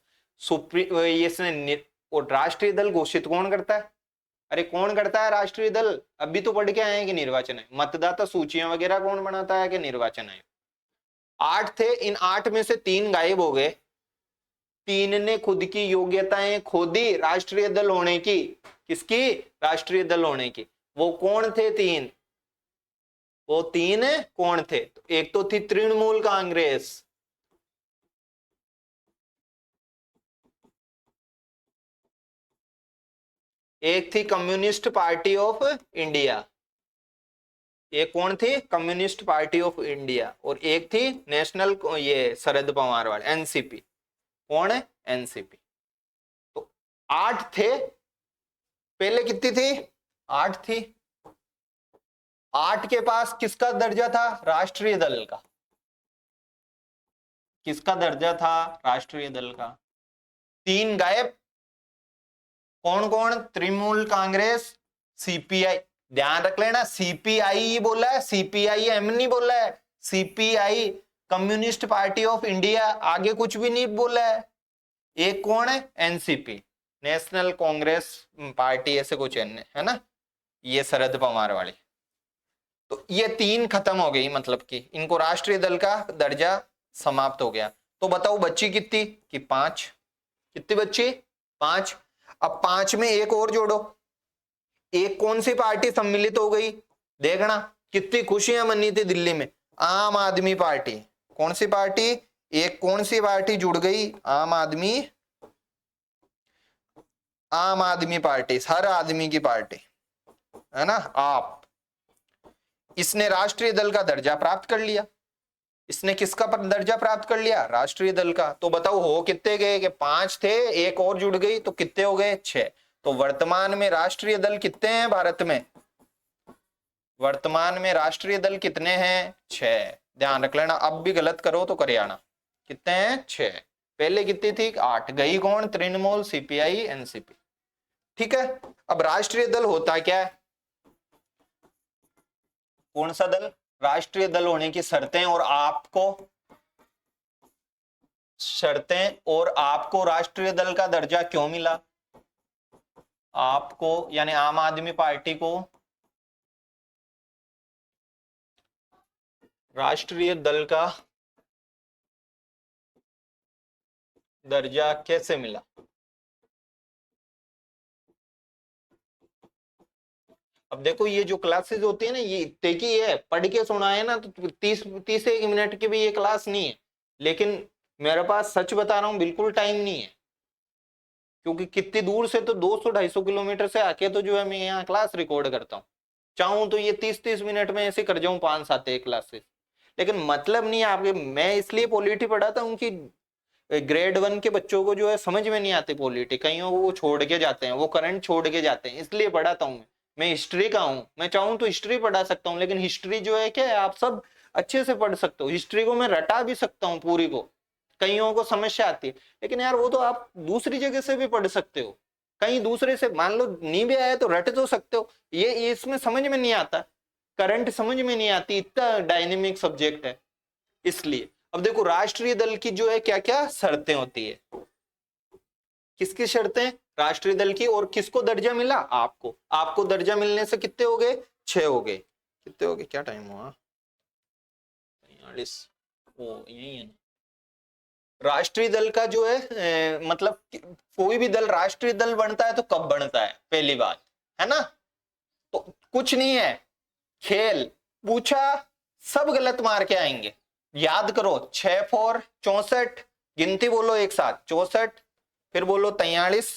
और राष्ट्रीय दल घोषित कौन करता है? अरे कौन करता है राष्ट्रीय दल? अभी तो पढ़ के आए हैं कि निर्वाचन आयोग। मतदाता सूचियां वगैरह कौन बनाता है? कि निर्वाचन आयोग। 8 थे, इन 8 में से 3 गायब हो गए। 3 ने खुद की योग्यताएं खो दी राष्ट्रीय दल होने की। किसकी? राष्ट्रीय दल होने की। वो कौन थे 3? वो 3 कौन थे? तो एक तो थी तृणमूल कांग्रेस, एक थी कम्युनिस्ट पार्टी ऑफ इंडिया, एक कौन थी? कम्युनिस्ट पार्टी ऑफ इंडिया, और एक थी नेशनल, ये शरद पवार वाले, एनसीपी। कौन है? एनसीपी। तो 8 थे पहले। कितनी थी? 8 थी। 8 के पास किसका दर्जा था? राष्ट्रीय दल का। किसका दर्जा था? राष्ट्रीय दल का। 3 गायब। कौन कौन? तृणमूल कांग्रेस, सीपीआई। ध्यान रख लेना, सीपीआई ही बोला है, सीपीआई एम नहीं बोला है। CPI communist party of India, आगे कुछ भी नहीं बोला है। एक कौन है? एनसीपी, नेशनल कांग्रेस पार्टी, ऐसे कुछ है ना, ये शरद पवार वाली। तो ये 3 खत्म हो गई, मतलब कि इनको राष्ट्रीय दल का दर्जा समाप्त हो गया। तो बताओ बच्ची कितनी? कि 5। कितनी बच्ची? 5। अब 5 में एक और जोड़ो। एक कौन सी पार्टी सम्मिलित हो गई? देखना कितनी खुशियां मनी थी दिल्ली में। आम आदमी पार्टी। कौन सी पार्टी? एक कौन सी पार्टी जुड़ गई? आम आदमी पार्टी, हर आदमी की पार्टी, है ना, आप। इसने राष्ट्रीय दल का दर्जा प्राप्त कर लिया। इसने किसका दर्जा प्राप्त कर लिया? राष्ट्रीय दल का। तो बताओ हो कितने गए? कि 5 थे, एक और जुड़ गई, तो कितने हो गए? 6। तो वर्तमान में राष्ट्रीय दल कितने हैं भारत में? वर्तमान में राष्ट्रीय दल कितने हैं? 6। ध्यान रख लेना, अब भी गलत करो तो करे आना। कितने हैं? 6। पहले कितनी थी? 8। गई कौन? Trinamool, CPI, NCP. ठीक है, अब राष्ट्रीय दल होता क्या है? कौन सा दल? राष्ट्रीय दल होने की शर्तें और आपको राष्ट्रीय दल का दर्जा क्यों मिला? आपको यानी आम आदमी पार्टी को राष्ट्रीय दल का दर्जा कैसे मिला? अब देखो ये जो क्लासेस होती है ना, ये इतने की है, पढ़ के सुना है ना, तो 30 मिनट की भी ये क्लास नहीं है। लेकिन मेरे पास सच बता रहा हूं बिल्कुल टाइम नहीं है, क्योंकि कितनी दूर से तो 200-250 किलोमीटर से आके तो जो है मैं यहाँ क्लास रिकॉर्ड करता हूँ। चाहूं तो ये 30-30 मिनट में ऐसे कर जाऊं 5-7 एक क्लासेस, लेकिन मतलब नहीं है आपके। मैं इसलिए पॉलिटी पढ़ाता हूँ कि ग्रेड 1 के बच्चों को जो है समझ में नहीं आती पॉलिटी, कईयों को वो छोड़ के जाते हैं, वो करंट छोड़ के जाते हैं, इसलिए पढ़ाता हूँ मैं हिस्ट्री का हूँ। मैं चाहूँ तो हिस्ट्री पढ़ा सकता हूँ, लेकिन हिस्ट्री जो है क्या है, आप सब अच्छे से पढ़ सकते हो। हिस्ट्री को मैं रटा भी सकता हूँ पूरी को, कईयों को समस्या आती है, लेकिन यार वो तो आप दूसरी जगह से भी पढ़ सकते हो। कहीं दूसरे से मान लो नहीं भी आया तो रट तो सकते हो। ये इसमें समझ में नहीं आता, करंट समझ में नहीं आती, इतना डायनेमिक सब्जेक्ट है इसलिए। अब देखो राष्ट्रीय दल की जो है क्या क्या शर्तें होती है, किसकी शर्तें? राष्ट्रीय दल की। और किसको दर्जा मिला? आपको दर्जा मिलने से कितने हो गए? 6 हो गए। कितने हो गए? क्या टाइम हुआ? 43। वो यही है ना। राष्ट्रीय दल का जो है मतलब कोई भी दल राष्ट्रीय दल बनता है तो कब बनता है? पहली बात है ना, तो कुछ नहीं है, खेल पूछा सब गलत मार के आएंगे। याद करो, 6 4 64, गिनती बोलो एक साथ, 64, फिर बोलो 43।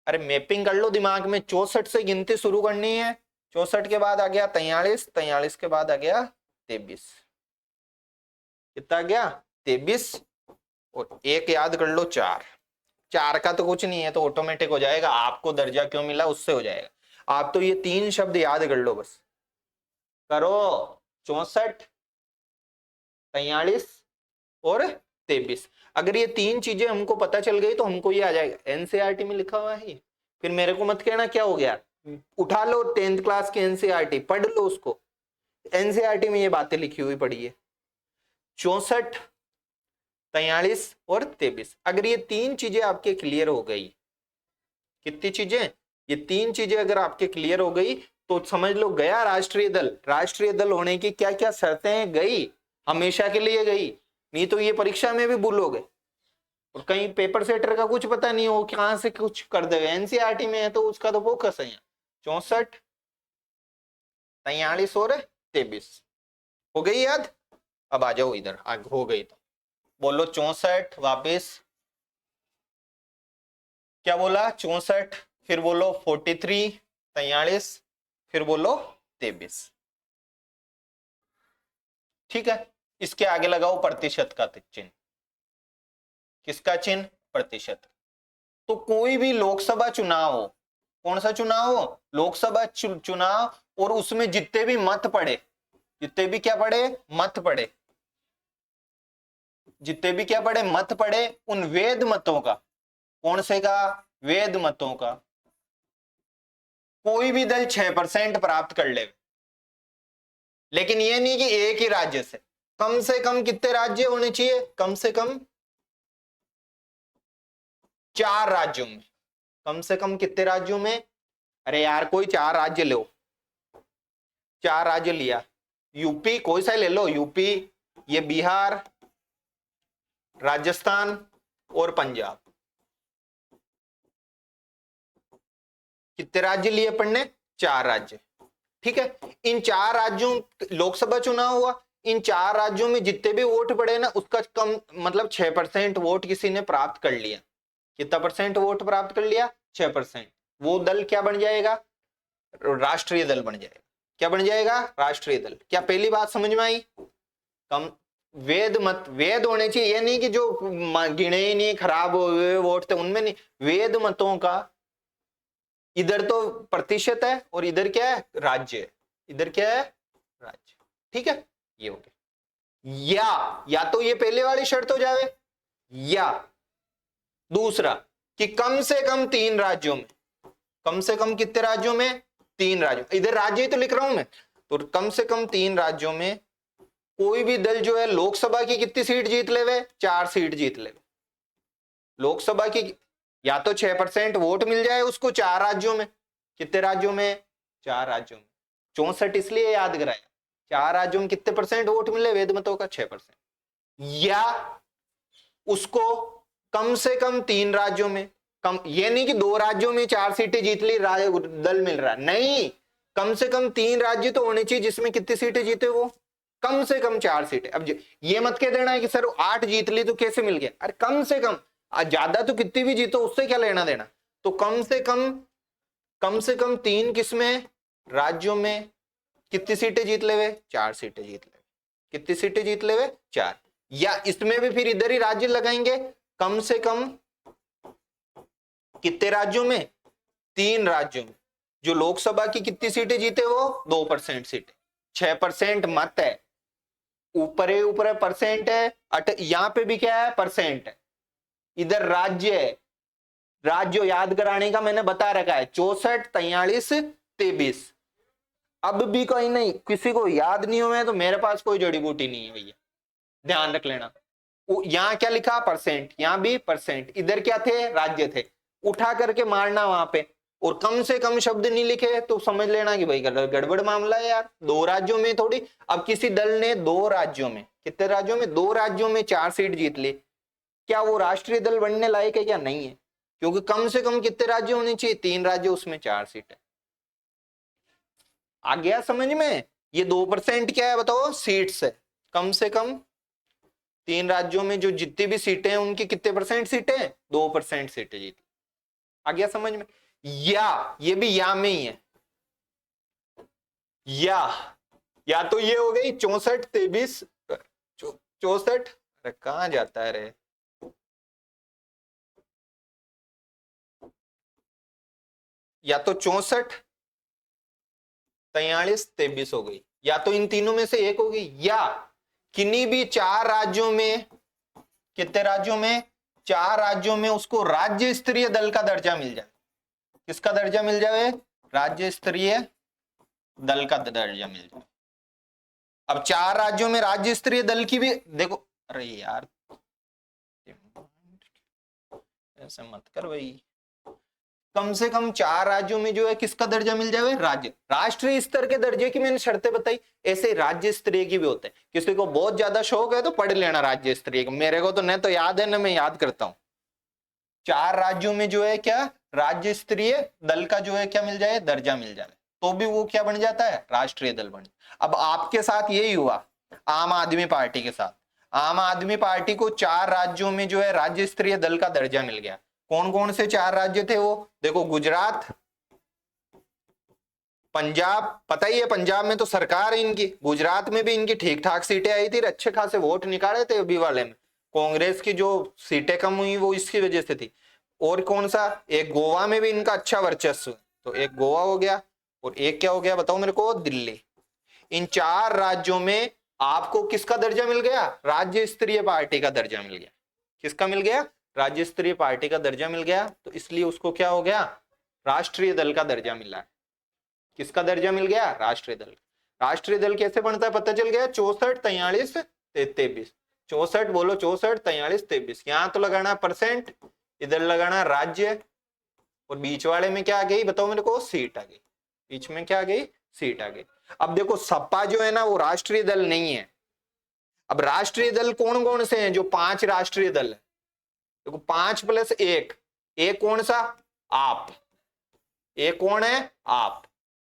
अरे मैपिंग कर लो दिमाग में, 64 से गिनती शुरू करनी है, 64 के बाद आ गया 43, 43 के बाद आ गया 23, कितना आ गया 23, और एक याद कर लो 4, 4 का तो कुछ नहीं है, तो ऑटोमेटिक हो जाएगा, आपको दर्जा क्यों मिला उससे हो जाएगा। आप तो ये 3 शब्द याद कर लो बस, करो 64, 43 और 23। अगर ये 3 चीजें हमको पता चल गई तो हमको ये आ जाएगा, एनसीईआरटी में लिखा हुआ है। फिर मेरे को मत कहना क्या हो गया, उठा लो 10th क्लास की एनसीईआरटी, पढ़ लो उसको, एनसीईआरटी में ये बातें लिखी हुई पड़ी है, 64, 43 और 23। अगर ये 3 चीजें आपके क्लियर हो गई, कितनी चीजें, ये 3 चीजें अगर आपके क्लियर हो गई तो समझ लो गया राष्ट्रीय दल। राष्ट्रीय दल होने की क्या क्या शर्तें हैं, गई, हमेशा के लिए गई, नहीं तो ये परीक्षा में भी भूलोगे, और कहीं पेपर सेटर का कुछ पता नहीं हो कहां से कुछ कर देगा। एनसीईआरटी में है तो उसका तो फोकस है। 64, 43 और 23 हो गई याद। अब आ जाओ इधर, आग हो गई तो बोलो 64, वापिस क्या बोला 64, फिर बोलो 43, 43, फिर बोलो 23। ठीक है, इसके आगे लगाओ प्रतिशत का चिन्ह। किसका चिन्ह, प्रतिशत। तो कोई भी लोकसभा चुनाव हो, कौन सा चुनाव हो, लोकसभा चुनाव, और उसमें जितने भी मत पड़े, जितने भी क्या पड़े, मत पड़े, जितने भी क्या पड़े, मत पड़े, उन वेद मतों का, कौन से का, वेद मतों का कोई भी दल 6% प्राप्त कर ले। लेकिन ये नहीं कि एक ही राज्य से कम कितने राज्य होने चाहिए, कम से कम 4 राज्यों में, कम से कम कितने राज्यों में, अरे यार कोई 4 राज्य लो, 4 राज्य लिया, यूपी कोई सा ले लो, यूपी, ये बिहार, राजस्थान और पंजाब, कितने राज्य लिए अपन ने, 4 राज्य। ठीक है, इन 4 राज्यों, लोकसभा चुनाव हुआ, इन 4 राज्यों में जितने भी वोट पड़े ना, उसका कम मतलब 6% वोट किसी ने प्राप्त कर लिया। कितना परसेंट वोट प्राप्त कर लिया, 6%। वो दल क्या बन जाएगा, राष्ट्रीय दल बन जाएगा। क्या बन जाएगा, राष्ट्रीय दल। क्या पहली बात समझ में आई, कम वेद मत, वेद होने चाहिए, ये नहीं कि जो गिने ही नहीं, खराब हो गए वोट थे उनमें नहीं, वेद मतों का, इधर तो प्रतिशत है और इधर क्या है, राज्य है, इधर क्या है, राज्य। ठीक है, ये हो गया। या तो ये पहले वाली शर्त हो जाए, या दूसरा कि कम से कम 3 राज्यों में, कम से कम कितने राज्यों में, 3 राज्यों, इधर राज्य ही तो लिख रहा हूं मैं, तो कम से कम 3 राज्यों में कोई भी दल जो है लोकसभा की कितनी सीट जीत लेवे, 4 सीट जीत लेवे। लोकसभा की या तो 6% वोट मिल जाए उसको 4 राज्यों में, कितने राज्यों में, 4 राज्यों में। 64 इसलिए याद कराया, 4 राज्यों में कितने परसेंट वोट मिले वेद मतों का, 6%। या उसको कम से कम 3 राज्यों में, कम ये नहीं कि 2 राज्यों में 4 सीटें जीत ली दल मिल रहा, नहीं, कम से कम 3 राज्य तो होने चाहिए जिसमें कितनी सीटें जीते, वो कम से कम 4 सीटें। अब ये मत कह देना है कि सर 8 जीत ली तो कैसे मिल गया, अरे कम से कम, ज्यादा तो कितनी भी जीतो उससे क्या लेना देना, तो कम से कम 3 किसमें, राज्यों में कितनी सीटें जीत लेवे, 4 सीटें जीत लेवे। कितनी सीटें जीत लेवे, 4। या इसमें भी फिर इधर ही राज्य लगाएंगे, कम से कम कितने राज्यों में, 3 राज्यों में, जो लोकसभा की कितनी सीटें जीते, वो 2% सीटें, 6% मत है, ऊपर परसेंट है, यहां पे भी क्या है, परसेंट है, इधर राज्य है। राज्य याद कराने का मैंने बता रखा है, 64, 43, 23। अब भी कोई नहीं, किसी को याद नहीं हुए तो मेरे पास कोई जड़ी बूटी नहीं है भैया, ध्यान रख लेना। यहां क्या लिखा, परसेंट, यहां भी परसेंट, इधर क्या थे, राज्य थे, उठा करके मारना वहां पे, और कम से कम शब्द नहीं लिखे तो समझ लेना कि भाई गड़बड़ मामला है यार, 2 राज्यों में थोड़ी। अब किसी दल ने 2 राज्यों में, कितने राज्यों में, 2 राज्यों में 4 सीट जीत ली, क्या वो राष्ट्रीय दल बनने लायक है, क्या नहीं है, क्योंकि कम से कम कितने राज्य होने चाहिए, 3 राज्य, उसमें 4 सीट है। आ गया समझ में, ये 2% क्या है बताओ, सीट्स है। कम से कम 3 राज्यों में जो जितनी भी सीटें हैं उनकी कितने परसेंट सीटें हैं, 2% सीटें जीती। आ गया समझ में? या ये भी या में ही है, या तो ये हो गई 64 23 64, अरे कहां जाता है रे, या तो 64 43 23 हो गई, या तो इन तीनों में से एक होगी, या किन्हीं भी 4 राज्यों में, कितने राज्यों में, 4 राज्यों में उसको राज्य स्तरीय दल का दर्जा मिल जाए। किसका दर्जा मिल जाए, राज्य स्तरीय दल का दर्जा मिल जाए। अब 4 राज्यों में राज्य स्तरीय दल की भी देखो, अरे यार ऐसे मत कर भाई, कम से कम 4 राज्यों में जो है किसका दर्जा मिल जाए, राज्य, राष्ट्रीय स्तर के दर्जे की मैंने शर्तें बताई। ऐसे राज्य स्तरीय की भी होते हैं। किसी को बहुत ज्यादा शौक है तो पढ़ लेना राज्य स्तरीय, मेरे को तो न तो याद है न मैं याद करता हूं। 4 राज्यों में जो है क्या, राज्य स्तरीय दल का जो है क्या मिल जाए, दर्जा मिल जाए, तो भी वो क्या बन जाता है, राष्ट्रीय दल बन। अब आपके साथ यही हुआ आम आदमी पार्टी के साथ। आम आदमी पार्टी को 4 राज्यों में जो है राज्य स्तरीय दल का दर्जा मिल गया। कौन कौन से 4 राज्य थे वो, देखो गुजरात, पंजाब, पता ही है पंजाब में तो सरकार है इनकी, गुजरात में भी इनकी ठीक ठाक सीटें आई थी, अच्छे खासे वोट निकाले थे अभी वाले में। कांग्रेस की जो सीटें कम हुई वो इसकी वजह से थी। और कौन सा, एक गोवा में भी इनका अच्छा वर्चस्व, तो एक गोवा हो गया, और एक क्या हो गया बताओ मेरे को, दिल्ली। इन 4 राज्यों में आपको किसका दर्जा मिल गया, राज्य स्तरीय पार्टी का दर्जा मिल गया। किसका मिल गया, राज्य स्तरीय पार्टी का दर्जा मिल गया, तो इसलिए उसको क्या हो गया, राष्ट्रीय दल का दर्जा मिला। किसका दर्जा मिल गया, राष्ट्रीय दल। राष्ट्रीय दल कैसे बनता है पता चल गया, 64 43 23। 64 बोलो, 64 43 23, यहां तो लगाना परसेंट, इधर लगाना राज्य, और बीच वाले में क्या आ गई बताओ मेरे को, सीट आ गई। बीच में क्या आ गई, सीट आ गई। अब देखो सपा जो है ना वो राष्ट्रीय दल नहीं है। अब राष्ट्रीय दल कौन कौन से हैं, जो 5 राष्ट्रीय दल है, देखो 5 + 1, एक कौन सा, आप, एक कौन है, आप,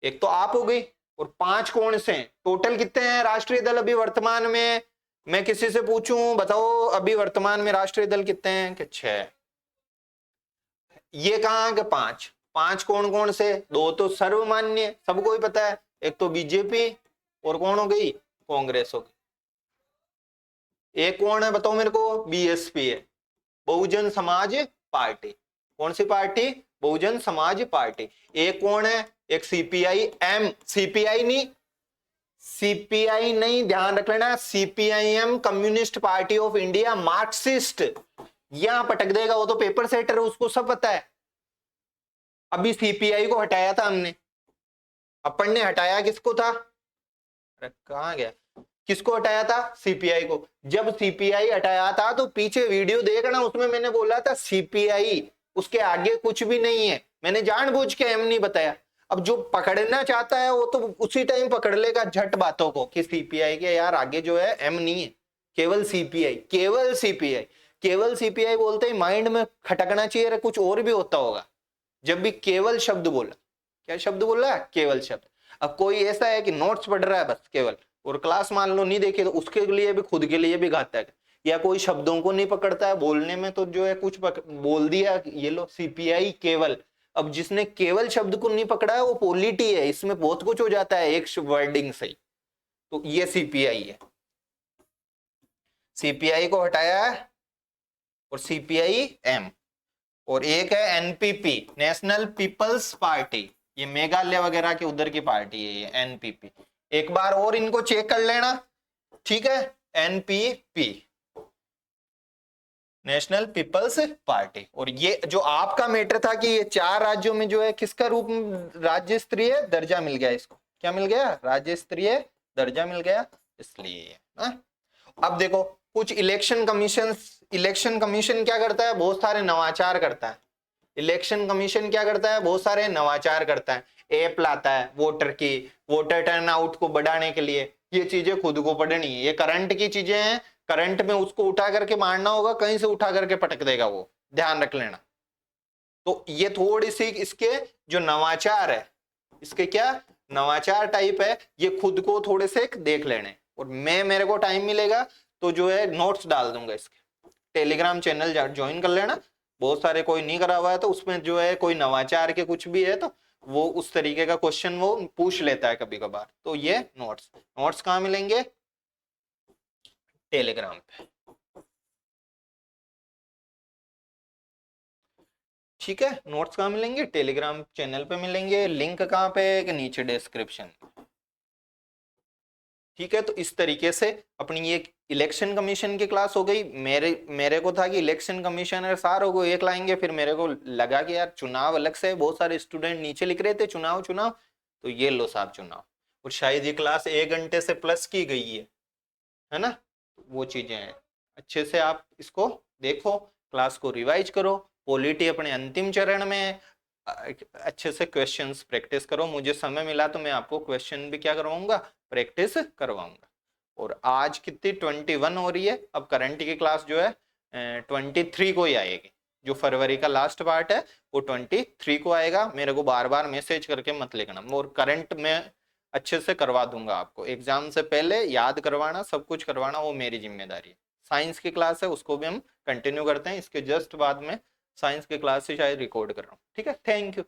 एक तो आप हो गई, और 5 कौन से हैं, टोटल कितने हैं राष्ट्रीय दल अभी वर्तमान में, मैं किसी से पूछूं बताओ अभी वर्तमान में राष्ट्रीय दल कितने हैं, कि 6। ये कहां के 5, 5 कौन कौन से, 2 तो सर्वमान्य सबको ही पता है, एक तो बीजेपी, और कौन हो गई, कांग्रेस हो गई। एक कौन है बताओ मेरे को, बीएसपी है, बहुजन समाज पार्टी। कौन सी पार्टी, बहुजन समाज पार्टी। एक कौन है, एक सीपीआई एम, सीपीआई नहीं, ध्यान रख लेना, CPIM, communist party of India, Marxist, यहां पटक देगा वो तो पेपर सेटर है, उसको सब पता है। अभी सीपीआई को हटाया था हमने, अपन ने हटाया किसको था, अरे कहां गया, किसको हटाया था, सीपीआई को। जब सीपीआई हटाया था तो पीछे वीडियो देखना, उसमें मैंने बोला था सीपीआई, उसके आगे कुछ भी नहीं है, मैंने जानबूझ के एम नहीं बताया। अब जो पकड़ना चाहता है वो तो उसी टाइम पकड़ लेगा झट बातों को, कि सीपीआई के यार आगे जो है एम नहीं है, केवल सीपीआई, केवल सीपीआई, केवल सीपीआई बोलते ही माइंड में खटकना चाहिए कुछ और भी होता होगा। जब भी केवल शब्द बोला, क्या शब्द बोला, केवल शब्द। अब कोई ऐसा है कि नोट्स पढ़ रहा है बस केवल, और क्लास मान लो नहीं देखे, तो उसके लिए भी, खुद के लिए भी घातक है। या कोई शब्दों को नहीं पकड़ता है बोलने में, तो जो है कुछ बोल दिया, ये लो सीपीआई केवल। अब जिसने केवल शब्द को नहीं पकड़ा है वो पॉलिटी है, इसमें बहुत कुछ हो जाता है एक वर्डिंग से। तो ये सीपीआई है, सीपीआई को हटाया है, और सीपीआई एम। और एक है एनपीपी, नेशनल पीपल्स पार्टी, ये मेघालय वगैरह के उधर की पार्टी है ये एनपीपी। एक बार और इनको चेक कर लेना, ठीक है, एनपीपी, नेशनल पीपल्स पार्टी। और ये जो आपका मैटर था कि ये 4 राज्यों में जो है किसका रूप, राज्य स्तरीय दर्जा मिल गया, इसको क्या मिल गया, राज्य स्तरीय दर्जा मिल गया, इसलिए ना। अब देखो कुछ इलेक्शन कमीशन क्या करता है, बहुत सारे नवाचार करता है। इलेक्शन कमीशन क्या करता है, बहुत सारे नवाचार करता है, ऐप लाता है वोटर टर्नआउट को बढ़ाने के लिए। ये चीजें खुद को पढ़नी है, ये करंट की चीजें हैं, करंट में उसको उठा करके मारना होगा, कहीं से उठा करके पटक देगा वो, ध्यान रख लेना। तो ये थोड़ी सी इसके जो नवाचार है, इसके क्या नवाचार टाइप है, ये खुद को थोड़े से देख लेने, और मेरे को टाइम मिलेगा तो जो है नोट्स डाल दूंगा इसके। टेलीग्राम चैनल ज्वाइन कर लेना, बहुत सारे कोई नहीं करा हुआ है तो उसमें जो है कोई नवाचार के कुछ भी है तो वो उस तरीके का क्वेश्चन वो पूछ लेता है कभी कभार। तो ये नोट्स कहाँ मिलेंगे? टेलीग्राम पे। ठीक है, नोट्स कहाँ मिलेंगे? टेलीग्राम चैनल पे मिलेंगे। लिंक कहाँ पे? कि नीचे डिस्क्रिप्शन। ठीक है, तो इस तरीके से अपनी ये इलेक्शन कमीशन की क्लास हो गई। मेरे को था कि इलेक्शन कमिश्नर सार को एक लाएंगे, फिर मेरे को लगा कि यार चुनाव अलग से है, बहुत सारे स्टूडेंट नीचे लिख रहे थे चुनाव चुनाव, तो ये लो साहब चुनाव। और शायद ये क्लास 1 घंटे से प्लस की गई है ना? वो चीजें हैं, अच्छे से आप इसको देखो, क्लास को रिवाइज करो। पॉलिटी अपने अंतिम चरण में है, अच्छे से क्वेश्चंस प्रैक्टिस करो। मुझे समय मिला तो मैं आपको क्वेश्चन भी क्या करवाऊंगा? प्रैक्टिस करवाऊंगा। और आज कितनी 21 हो रही है, अब करंट की क्लास जो है 23 को ही आएगी। जो फरवरी का लास्ट पार्ट है वो 23 को आएगा। मेरे को बार बार मैसेज करके मत लिखना, और करंट में अच्छे से करवा दूंगा आपको। एग्जाम से पहले याद करवाना, सब कुछ करवाना वो मेरी जिम्मेदारी है। साइंस की क्लास है उसको भी हम कंटिन्यू करते हैं, इसके जस्ट बाद में साइंस की क्लास से शायद रिकॉर्ड कर रहा हूँ। ठीक है, थैंक यू।